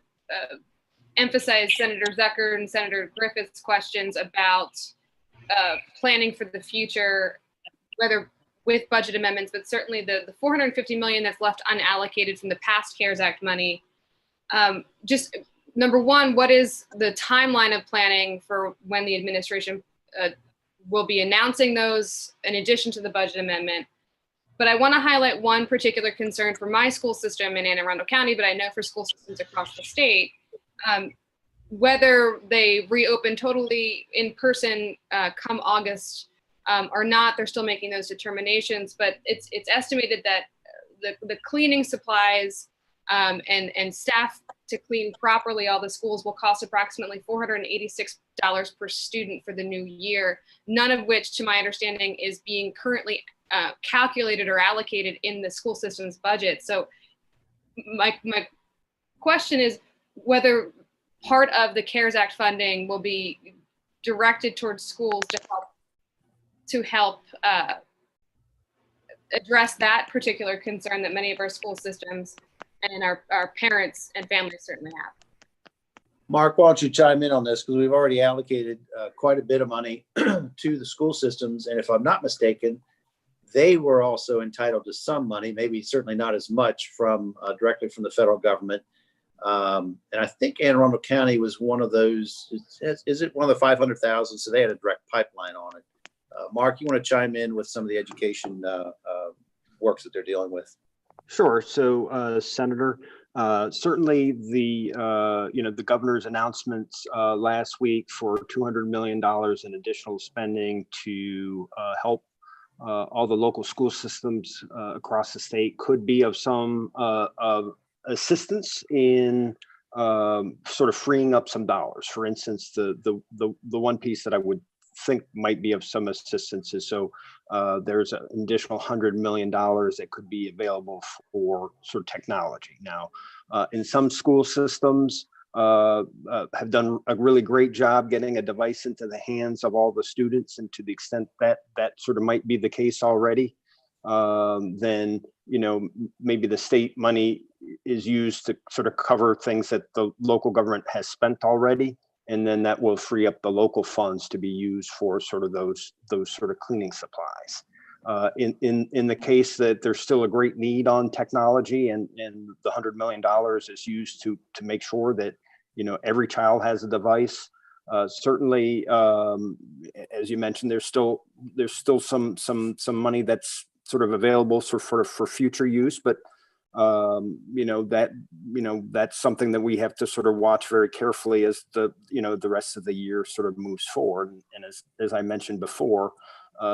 emphasize Senator Zucker and Senator Griffith's questions about planning for the future, whether with budget amendments, but certainly the $450 million that's left unallocated from the past CARES Act money. Just number one, what is the timeline of planning for when the administration will be announcing those in addition to the budget amendment? But I want to highlight one particular concern for my school system in Anne Arundel County, but I know for school systems across the state, whether they reopen totally in person come August or not, they're still making those determinations. But it's estimated that the cleaning supplies and staff to clean properly all the schools will cost approximately $486 per student for the new year, none of which, to my understanding, is being currently calculated or allocated in the school system's budget. So my question is whether part of the CARES Act funding will be directed towards schools to help address that particular concern that many of our school systems and our parents and families certainly have. Mark, why don't you chime in on this, because we've already allocated quite a bit of money to the school systems, and if I'm not mistaken, they were also entitled to some money, maybe certainly not as much from directly from the federal government. And I think Anne Arundel County was one of those. Is it one of the 500,000? So they had a direct pipeline on it. Mark, you want to chime in with some of the education works that they're dealing with? Sure. So, Senator, certainly the governor's announcements last week for $200 million in additional spending to help all the local school systems across the state could be of some assistance in sort of freeing up some dollars. For instance, the one piece that I would think might be of some assistance is there's an additional $100 million that could be available for sort of technology. Now, in some school systems have done a really great job getting a device into the hands of all the students, and to the extent that that sort of might be the case already, then maybe the state money is used to sort of cover things that the local government has spent already, and then that will free up the local funds to be used for sort of those sort of cleaning supplies. In the case that there's still a great need on technology, and the $100 million is used to make sure that every child has a device. Certainly, as you mentioned, there's still some money that's sort of available for future use, but that's something that we have to sort of watch very carefully as the rest of the year sort of moves forward. And as I mentioned before,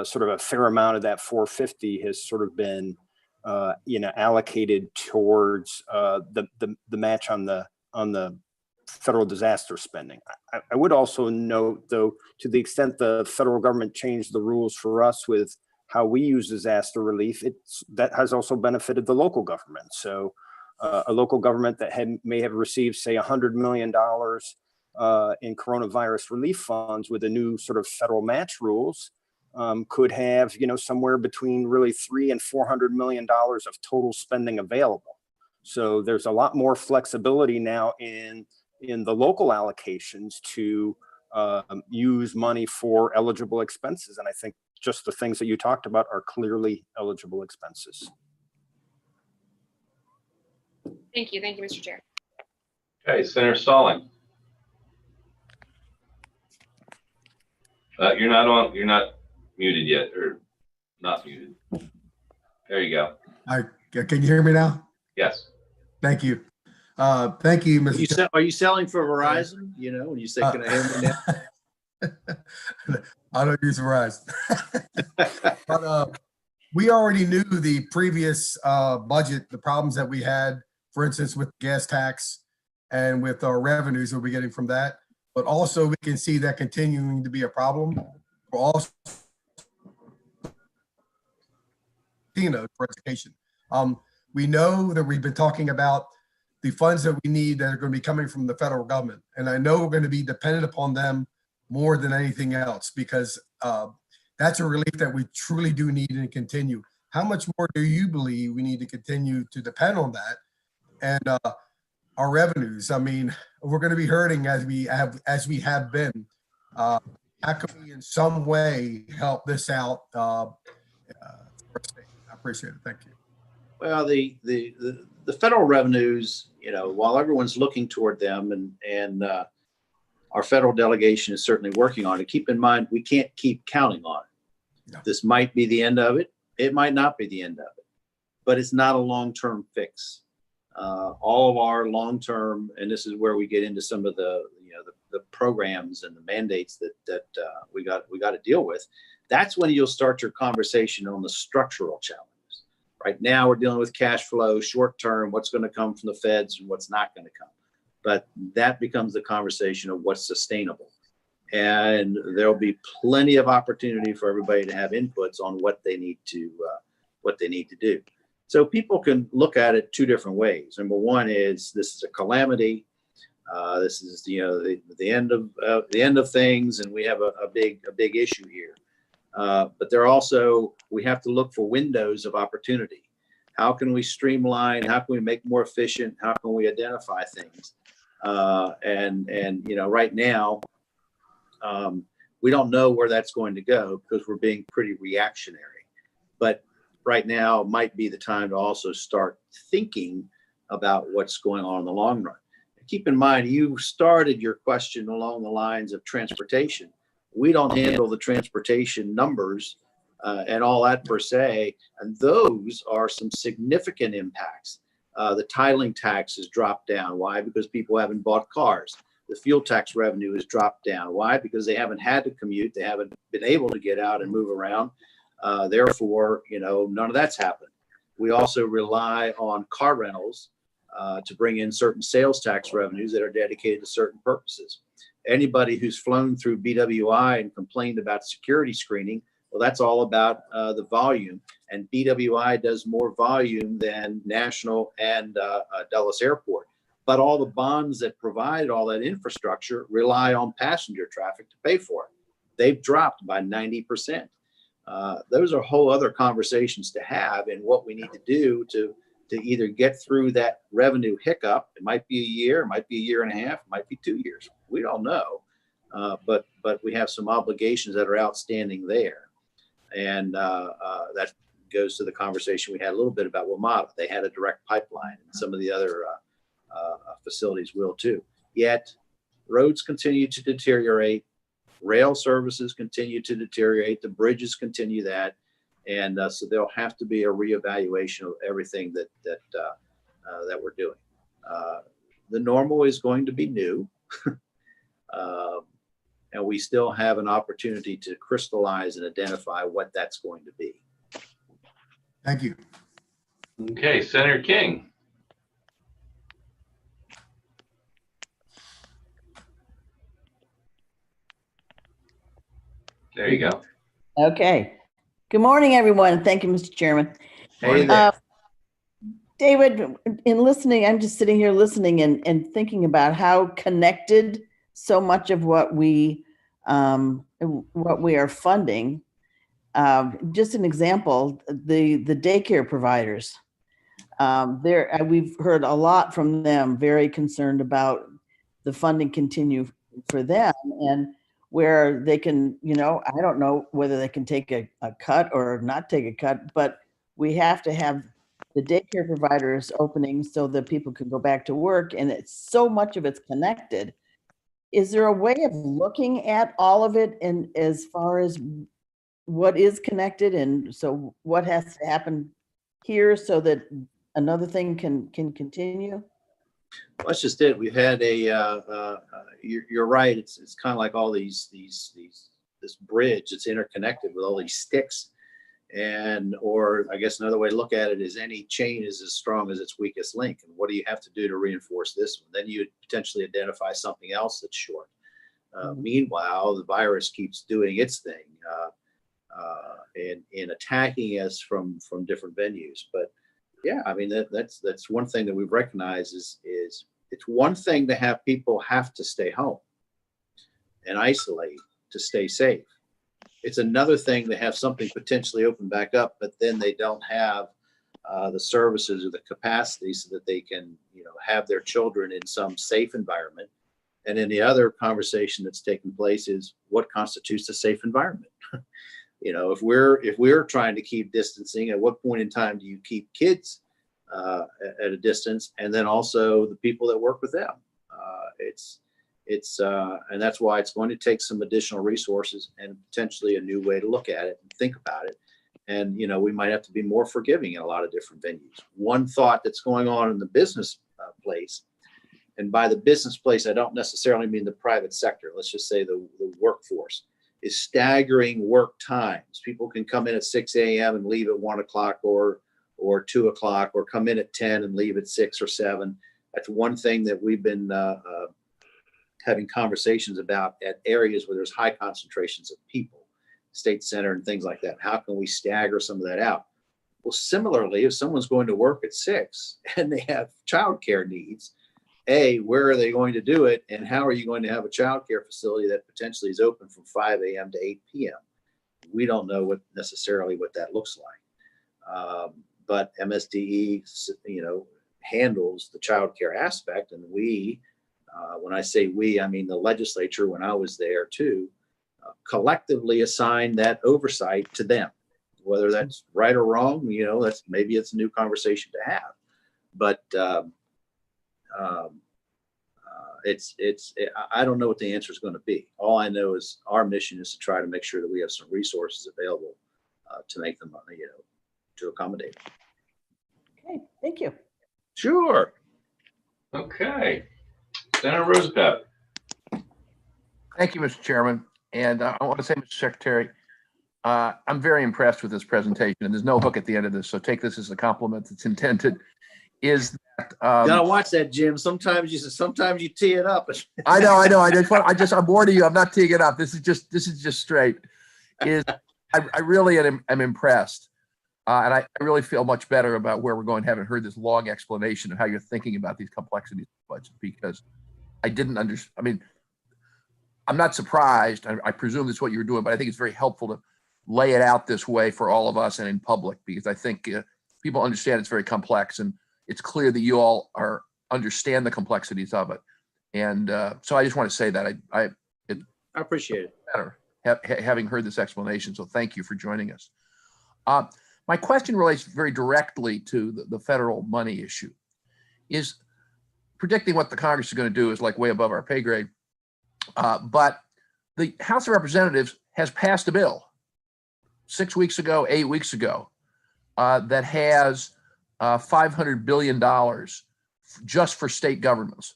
sort of a fair amount of that 450 has sort of been allocated towards the match on the federal disaster spending. I would also note, though, to the extent the federal government changed the rules for us with how we use disaster relief, that has also benefited the local government. So a local government that may have received, say, $100 million in coronavirus relief funds with the new sort of federal match rules could have, somewhere between really $300 and $400 million of total spending available. So there's a lot more flexibility now in the local allocations to use money for eligible expenses. And I think just the things that you talked about are clearly eligible expenses. Thank you, Mr. Chair. Okay, Senator Stalling. You're not muted yet, or not muted. There you go. Can you hear me now? Yes. Thank you. Thank you, Mr. Are you selling for Verizon? When you say, can I hear me now? I don't use Verizon. But we already knew the previous budget, the problems that we had, for instance, with gas tax and with our revenues we'll be getting from that. But also we can see that continuing to be a problem. We're also Latino for education. We know that we've been talking about the funds that we need that are going to be coming from the federal government. And I know we're going to be dependent upon them more than anything else, because that's a relief that we truly do need and continue. How much more do you believe we need to continue to depend on that? And our revenues, I mean, we're going to be hurting as we have been. How can we in some way help this out? I appreciate it. Thank you. Well, the federal revenues, you know, while everyone's looking toward them, and our federal delegation is certainly working on it, keep in mind, we can't keep counting on it. No. This might be the end of it. It might not be the end of it, but it's not a long-term fix. All of our long-term, and this is where we get into some of the, you know, the programs and the mandates that we got to deal with. That's when you'll start your conversation on the structural challenges. Right now, we're dealing with cash flow, short term, what's going to come from the feds and what's not going to come. But that becomes the conversation of what's sustainable. And there'll be plenty of opportunity for everybody to have inputs on what they need to do. So people can look at it two different ways. Number one is this is a calamity. This is, you know, the end of things, and we have a big issue here. But there also, we have to look for windows of opportunity. How can we streamline? How can we make more efficient? How can we identify things? And you know, right now, we don't know where that's going to go because we're being pretty reactionary. But right now might be the time to also start thinking about what's going on in the long run. Keep in mind, you started your question along the lines of transportation. We don't handle the transportation numbers and all that per se, and those are some significant impacts. The titling tax has dropped down. Why? Because people haven't bought cars. The fuel tax revenue has dropped down. Why? Because they haven't had to commute. They haven't been able to get out and move around. Therefore, you know, none of that's happened. We also rely on car rentals to bring in certain sales tax revenues that are dedicated to certain purposes. Anybody who's flown through BWI and complained about security screening, well, that's all about the volume. And BWI does more volume than National and Dulles Airport. But all the bonds that provide all that infrastructure rely on passenger traffic to pay for it. They've dropped by 90%. Those are whole other conversations to have, and what we need to do to either get through that revenue hiccup. It might be a year, it might be a year and a half, it might be 2 years. We don't know, but we have some obligations that are outstanding there, and that goes to the conversation we had a little bit about WMATA. They had a direct pipeline, and some of the other facilities will too. Yet roads continue to deteriorate, rail services continue to deteriorate, the bridges continue that. And so there'll have to be a reevaluation of everything that we're doing. The normal is going to be new, and we still have an opportunity to crystallize and identify what that's going to be. Thank you. Okay, Senator King. There you go. Okay. Good morning, everyone. Thank you, Mr. Chairman. Hey there. David, in listening, I'm just sitting here listening and thinking about how connected so much of what we are funding. Just an example, the daycare providers. We've heard a lot from them, very concerned about the funding continue for them, and where they can, you know, I don't know whether they can take a cut or not take a cut, but we have to have the daycare providers opening so that people can go back to work, and it's so much of it's connected. Is there a way of looking at all of it, and as far as what is connected, and so what has to happen here so that another thing can continue? Well, that's just it. We've had you're right. It's kind of like all this bridge that's interconnected with all these sticks. And, or I guess another way to look at it is any chain is as strong as its weakest link. And what do you have to do to reinforce this one? Then you potentially identify something else that's short. Meanwhile, the virus keeps doing its thing. in attacking us from different venues. But yeah, I mean, that's one thing that we've recognized is it's one thing to have people have to stay home and isolate to stay safe. It's another thing to have something potentially open back up, but then they don't have the services or the capacity so that they can, have their children in some safe environment. And then the other conversation that's taking place is what constitutes a safe environment. If we're trying to keep distancing, at what point in time do you keep kids at a distance, and then also the people that work with them? And that's why it's going to take some additional resources and potentially a new way to look at it and think about it. And we might have to be more forgiving in a lot of different venues. One thought that's going on in the business place, and by the business place, I don't necessarily mean the private sector. Let's just say the workforce, is staggering work times. People can come in at 6 a.m. and leave at 1 o'clock or 2 o'clock, or come in at 10 and leave at 6 or 7. That's one thing that we've been having conversations about at areas where there's high concentrations of people, state center and things like that. How can we stagger some of that out? Well, similarly, if someone's going to work at 6 and they have childcare needs, where are they going to do it? And how are you going to have a childcare facility that potentially is open from 5 a.m. to 8 p.m.? We don't know necessarily what that looks like. But MSDE, handles the childcare aspect. And we, when I say we, I mean the legislature, when I was there too, collectively assigned that oversight to them. Whether that's right or wrong, maybe it's a new conversation to have. But I don't know what the answer is going to be. All I know is our mission is to try to make sure that we have some resources available to make them, to accommodate. Okay, thank you. Sure. Okay. Senator Roosevelt. Thank you, Mr. Chairman. And I want to say, Mr. Secretary, I'm very impressed with this presentation, and there's no hook at the end of this, so take this as a compliment that's intended. Is that gotta watch that, Jim? Sometimes you tee it up. I know. I'm warning you. I'm not teeing it up. This is just straight. I really am impressed, and I really feel much better about where we're going, having heard this long explanation of how you're thinking about these complexities of the budget, because I didn't understand. I mean, I'm not surprised. I presume that's what you're doing, but I think it's very helpful to lay it out this way for all of us and in public, because I think people understand it's very complex, and it's clear that you all understand the complexities of it. And so I just want to say that I appreciate it better having heard this explanation. So thank you for joining us. My question relates very directly to the federal money issue. Is predicting what the Congress is going to do is like way above our pay grade. But the House of Representatives has passed a bill 6 weeks ago, 8 weeks ago, that has $500 billion just for state governments.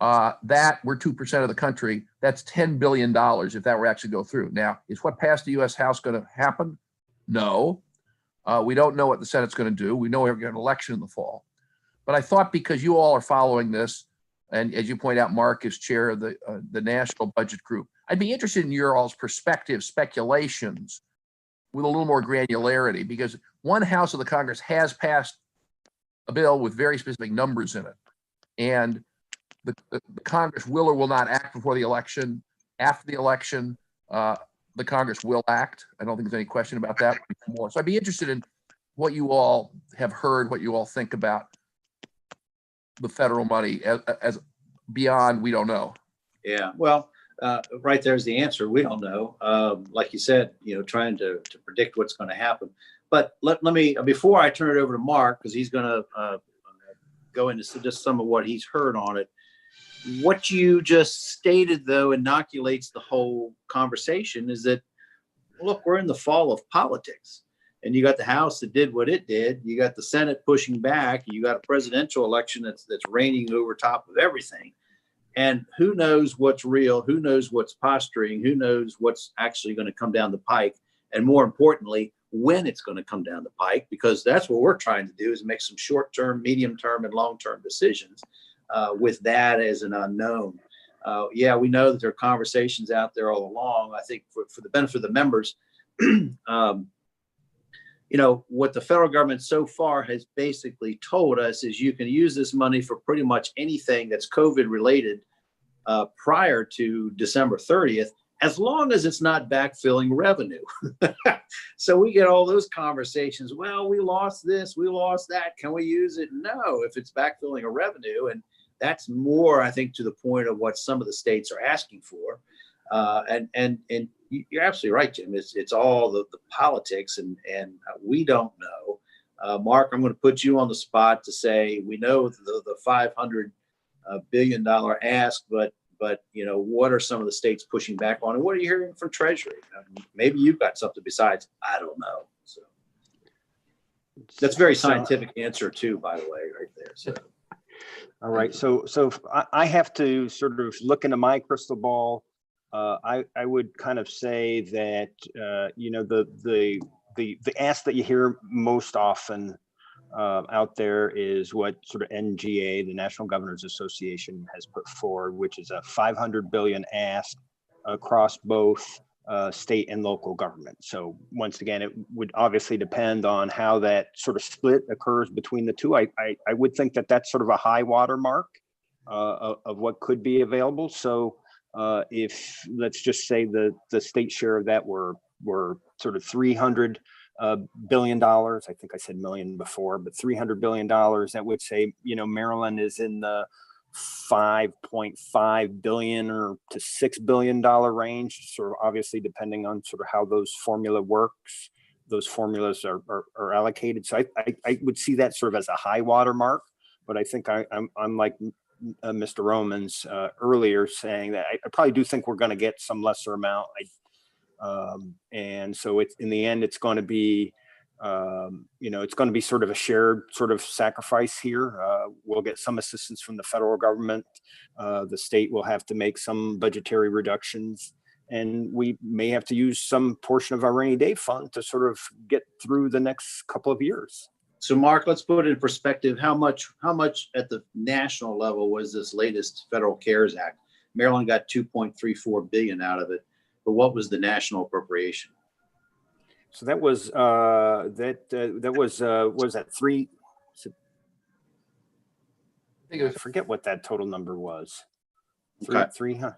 That we're 2% of the country. That's $10 billion if that were actually go through. Now, is what passed the U.S. House going to happen? No. We don't know what the Senate's going to do. We know we're going to get an election in the fall. But I thought, because you all are following this, and as you point out, Mark is chair of the National Budget Group, I'd be interested in your all's perspective, speculations, with a little more granularity, because one house of the Congress has passed a bill with very specific numbers in it. And the Congress will or will not act before the election. After the election, the Congress will act. I don't think there's any question about that. So I'd be interested in what you all have heard, what you all think about the federal money as beyond we don't know. Yeah, well, right there's the answer. We don't know. Like you said, trying to predict what's going to happen. But let me, before I turn it over to Mark, because he's going to go into just some of what he's heard on it. What you just stated, though, inoculates the whole conversation, is that, look, we're in the fall of politics. And you got the House that did what it did. You got the Senate pushing back. You got a presidential election that's reigning over top of everything. And who knows what's real? Who knows what's posturing? Who knows what's actually going to come down the pike? And more importantly, when it's going to come down the pike, because that's what we're trying to do, is make some short-term, medium-term, and long-term decisions with that as an unknown. Yeah, we know that there are conversations out there all along. I think for the benefit of the members, what the federal government so far has basically told us is you can use this money for pretty much anything that's COVID related prior to December 30th, as long as it's not backfilling revenue. So we get all those conversations. Well, we lost this, we lost that. Can we use it? No, if it's backfilling a revenue. And that's more, I think, to the point of what some of the states are asking for. And you're absolutely right, Jim. It's all the politics, and we don't know. Mark, I'm going to put you on the spot to say we know the $500 billion ask, but what are some of the states pushing back on, and what are you hearing from Treasury? Maybe you've got something besides. I don't know. So that's a very scientific answer too, by the way, right there. So. All right. So I have to sort of look into my crystal ball. I would kind of say that the ask that you hear most often out there is what sort of NGA, the National Governors Association, has put forward, which is a $500 billion ask across both state and local government. So once again, it would obviously depend on how that sort of split occurs between the two. I would think that that's sort of a high water mark of what could be available. So if let's just say the state share of that were sort of $300 billion, I think I said million before, but $300 billion, that would say, Maryland is in the $5.5 billion or to $6 billion range, sort of obviously depending on sort of how those formula works. Those formulas are allocated. So I would see that sort of as a high water mark, but I think I'm like Mr. Romans earlier saying that I probably do think we're going to get some lesser amount. And so it's in the end, it's going to be, it's going to be sort of a shared sort of sacrifice here. We'll get some assistance from the federal government. The state will have to make some budgetary reductions, and we may have to use some portion of our rainy day fund to sort of get through the next couple of years. So Mark, let's put it in perspective. How much at the national level was this latest federal CARES Act? Maryland got $2.34 billion out of it, but what was the national appropriation? So that was was that three? I forget what that total number was. Three, huh?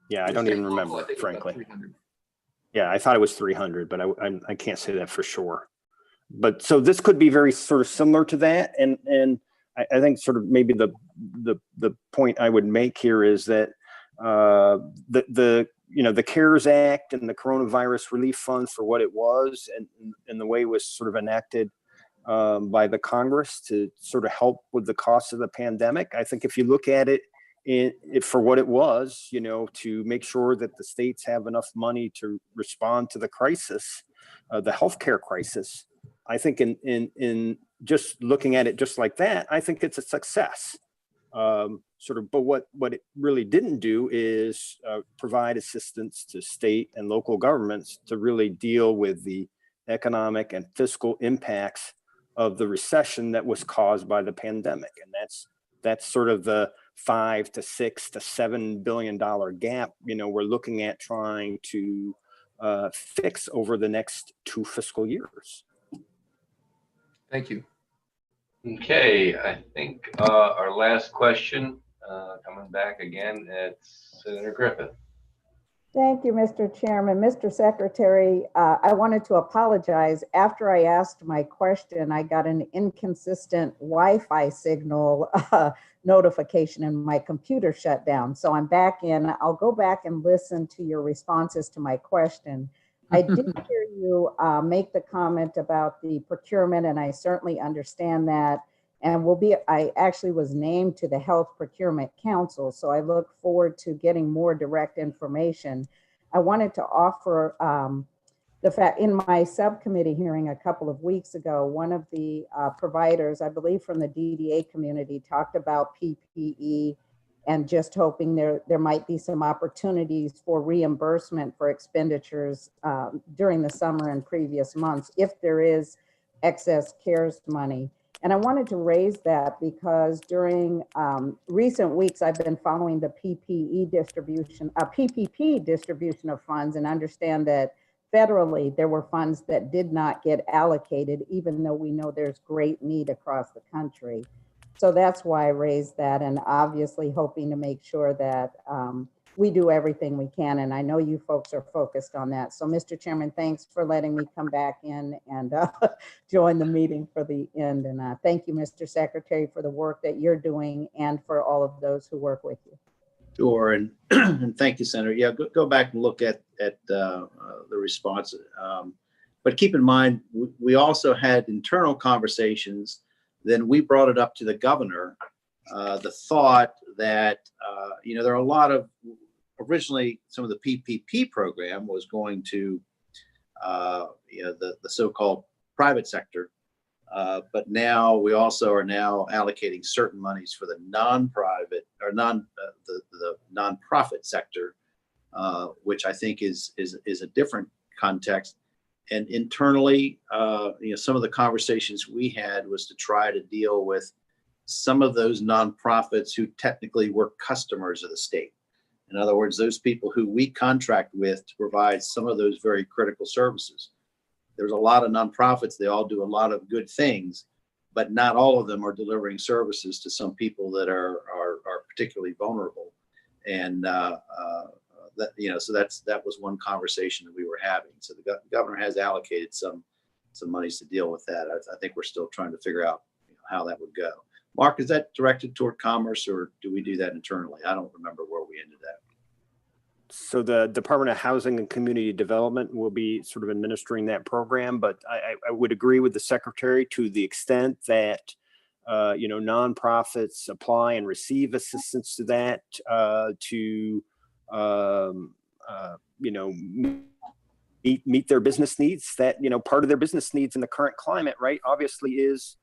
Yeah, I don't even remember, frankly. Yeah, I thought it was 300, but I can't say that for sure. But so this could be very sort of similar to that, and I think sort of maybe the point I would make here is that the CARES Act and the coronavirus relief funds, for what it was and the way it was sort of enacted by the Congress to sort of help with the cost of the pandemic. I think if you look at it for what it was, to make sure that the states have enough money to respond to the crisis, the healthcare crisis, I think in just looking at it just like that, I think it's a success. But what it really didn't do is provide assistance to state and local governments to really deal with the economic and fiscal impacts of the recession that was caused by the pandemic. And that's sort of the $5 to $6 to $7 billion gap, we're looking at trying to fix over the next 2 fiscal years. Thank you. Okay, I think our last question coming back again, it's Senator Griffith. Thank you, Mr. Chairman. Mr. Secretary, I wanted to apologize. After I asked my question, I got an inconsistent Wi-Fi signal notification and my computer shut down. So I'm back in. I'll go back and listen to your responses to my question. I did hear you make the comment about the procurement, and I certainly understand that. And I actually was named to the Health Procurement Council, so I look forward to getting more direct information. I wanted to offer the fact in my subcommittee hearing a couple of weeks ago, one of the providers, I believe from the DDA community, talked about PPE and just hoping there might be some opportunities for reimbursement for expenditures during the summer and previous months if there is excess CARES money. And I wanted to raise that because during recent weeks, I've been following the PPP distribution of funds and understand that federally, there were funds that did not get allocated, even though we know there's great need across the country. So that's why I raised that, and obviously hoping to make sure that we do everything we can. And I know you folks are focused on that. So Mr. Chairman, thanks for letting me come back in and join the meeting for the end. And thank you, Mr. Secretary, for the work that you're doing and for all of those who work with you. Sure, and, and thank you, Senator. Yeah, go back and look at the response. But keep in mind, we also had internal conversations. Then we brought it up to the governor. The thought that there are a lot of originally some of the PPP program was going to the so-called private sector. But now we also are now allocating certain monies for the non-private or the nonprofit sector, which I think is a different context. And internally, some of the conversations we had was to try to deal with some of those nonprofits who technically were customers of the state. In other words, those people who we contract with to provide some of those very critical services. There's a lot of nonprofits, they all do a lot of good things, but not all of them are delivering services to some people that are particularly vulnerable. And so that was one conversation that we were having. So the governor has allocated some monies to deal with that. I think we're still trying to figure out how that would go. Mark, is that directed toward commerce, or do we do that internally? I don't remember where we ended that. So the Department of Housing and Community Development will be sort of administering that program, but I would agree with the secretary to the extent that nonprofits apply and receive assistance to that meet their business needs. That part of their business needs in the current climate, right, obviously is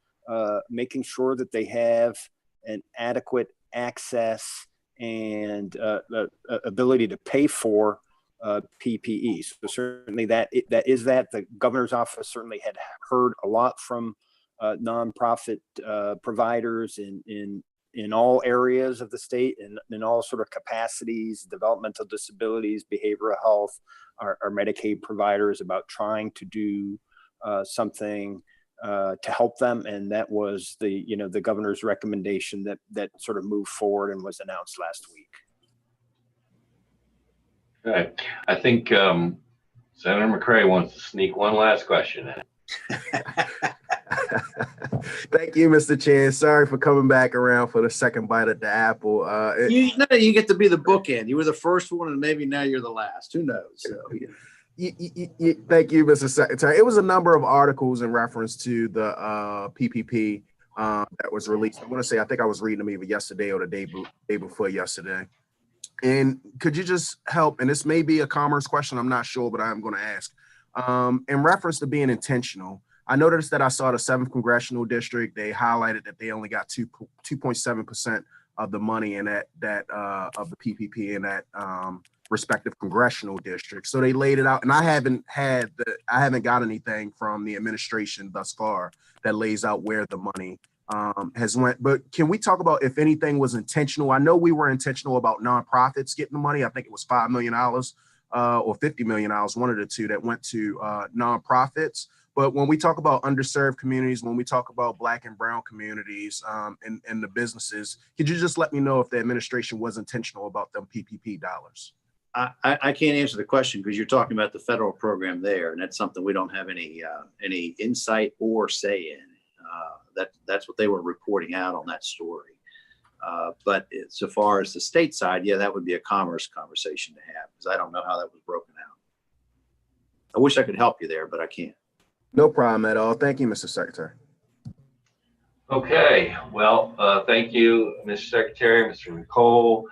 making sure that they have an adequate access and ability to pay for PPE. So certainly that the governor's office certainly had heard a lot from nonprofit providers in all areas of the state and in all sort of capacities, developmental disabilities, behavioral health, our Medicaid providers, about trying to do something to help them. And that was the governor's recommendation that sort of moved forward and was announced last week. Okay. I think Senator McCray wants to sneak one last question in. Thank you, Mr. Chair. Sorry for coming back around for the second bite at the apple. You get to be the bookend. You were the first one, and maybe now you're the last. Who knows? So, yeah. Thank you, Mr. Secretary. It was a number of articles in reference to the PPP that was released. I think I was reading them either yesterday or the day before yesterday. And could you just help, and this may be a commerce question, I'm not sure, but I'm going to ask. In reference to being intentional, I noticed that I saw the 7th Congressional District, they highlighted that they only got 2.7% of the money in that of the PPP in that respective congressional district. So they laid it out, and I haven't got anything from the administration thus far that lays out where the money has went. But can we talk about if anything was intentional? I know we were intentional about nonprofits getting the money. I think it was $5 million or $50 million, one of the two that went to nonprofits. But when we talk about underserved communities, when we talk about Black and Brown communities and the businesses, could you just let me know if the administration was intentional about them PPP dollars? I can't answer the question because you're talking about the federal program there, and that's something we don't have any insight or say in. That's what they were reporting out on that story. But so far as the state side, yeah, that would be a commerce conversation to have because I don't know how that was broken out. I wish I could help you there, but I can't. No problem at all. Thank you, Mr. Secretary. Okay. Well, thank you, Mr. Secretary, Mr. Nicole,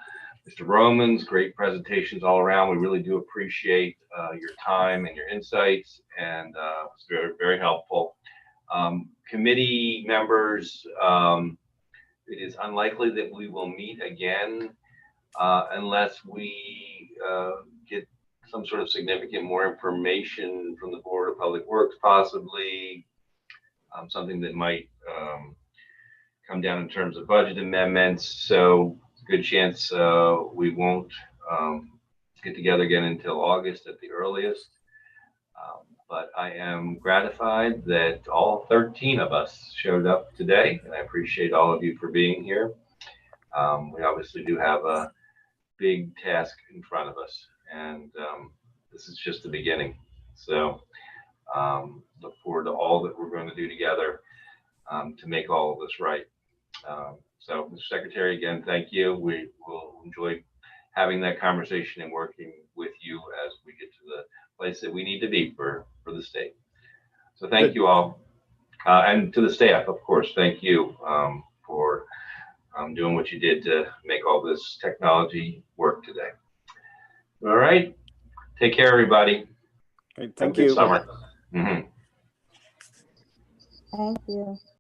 Mr. Romans. Great presentations all around. We really do appreciate your time and your insights, and it's very, very helpful. Committee members, it is unlikely that we will meet again unless we get some sort of significant more information from the Board of Public Works, possibly something that might come down in terms of budget amendments. So good chance we won't get together again until August at the earliest. But I am gratified that all 13 of us showed up today, and I appreciate all of you for being here. We obviously do have a big task in front of us, and this is just the beginning. So look forward to all that we're going to do together to make all of this right. So, Mr. Secretary, again, thank you. We will enjoy having that conversation and working with you as we get to the place that we need to be for the state. So thank you all. And to the staff, of course, thank you for doing what you did to make all this technology work today. All right. Take care, everybody. Great, Have a thank good you. summer. Mhm. Thank you.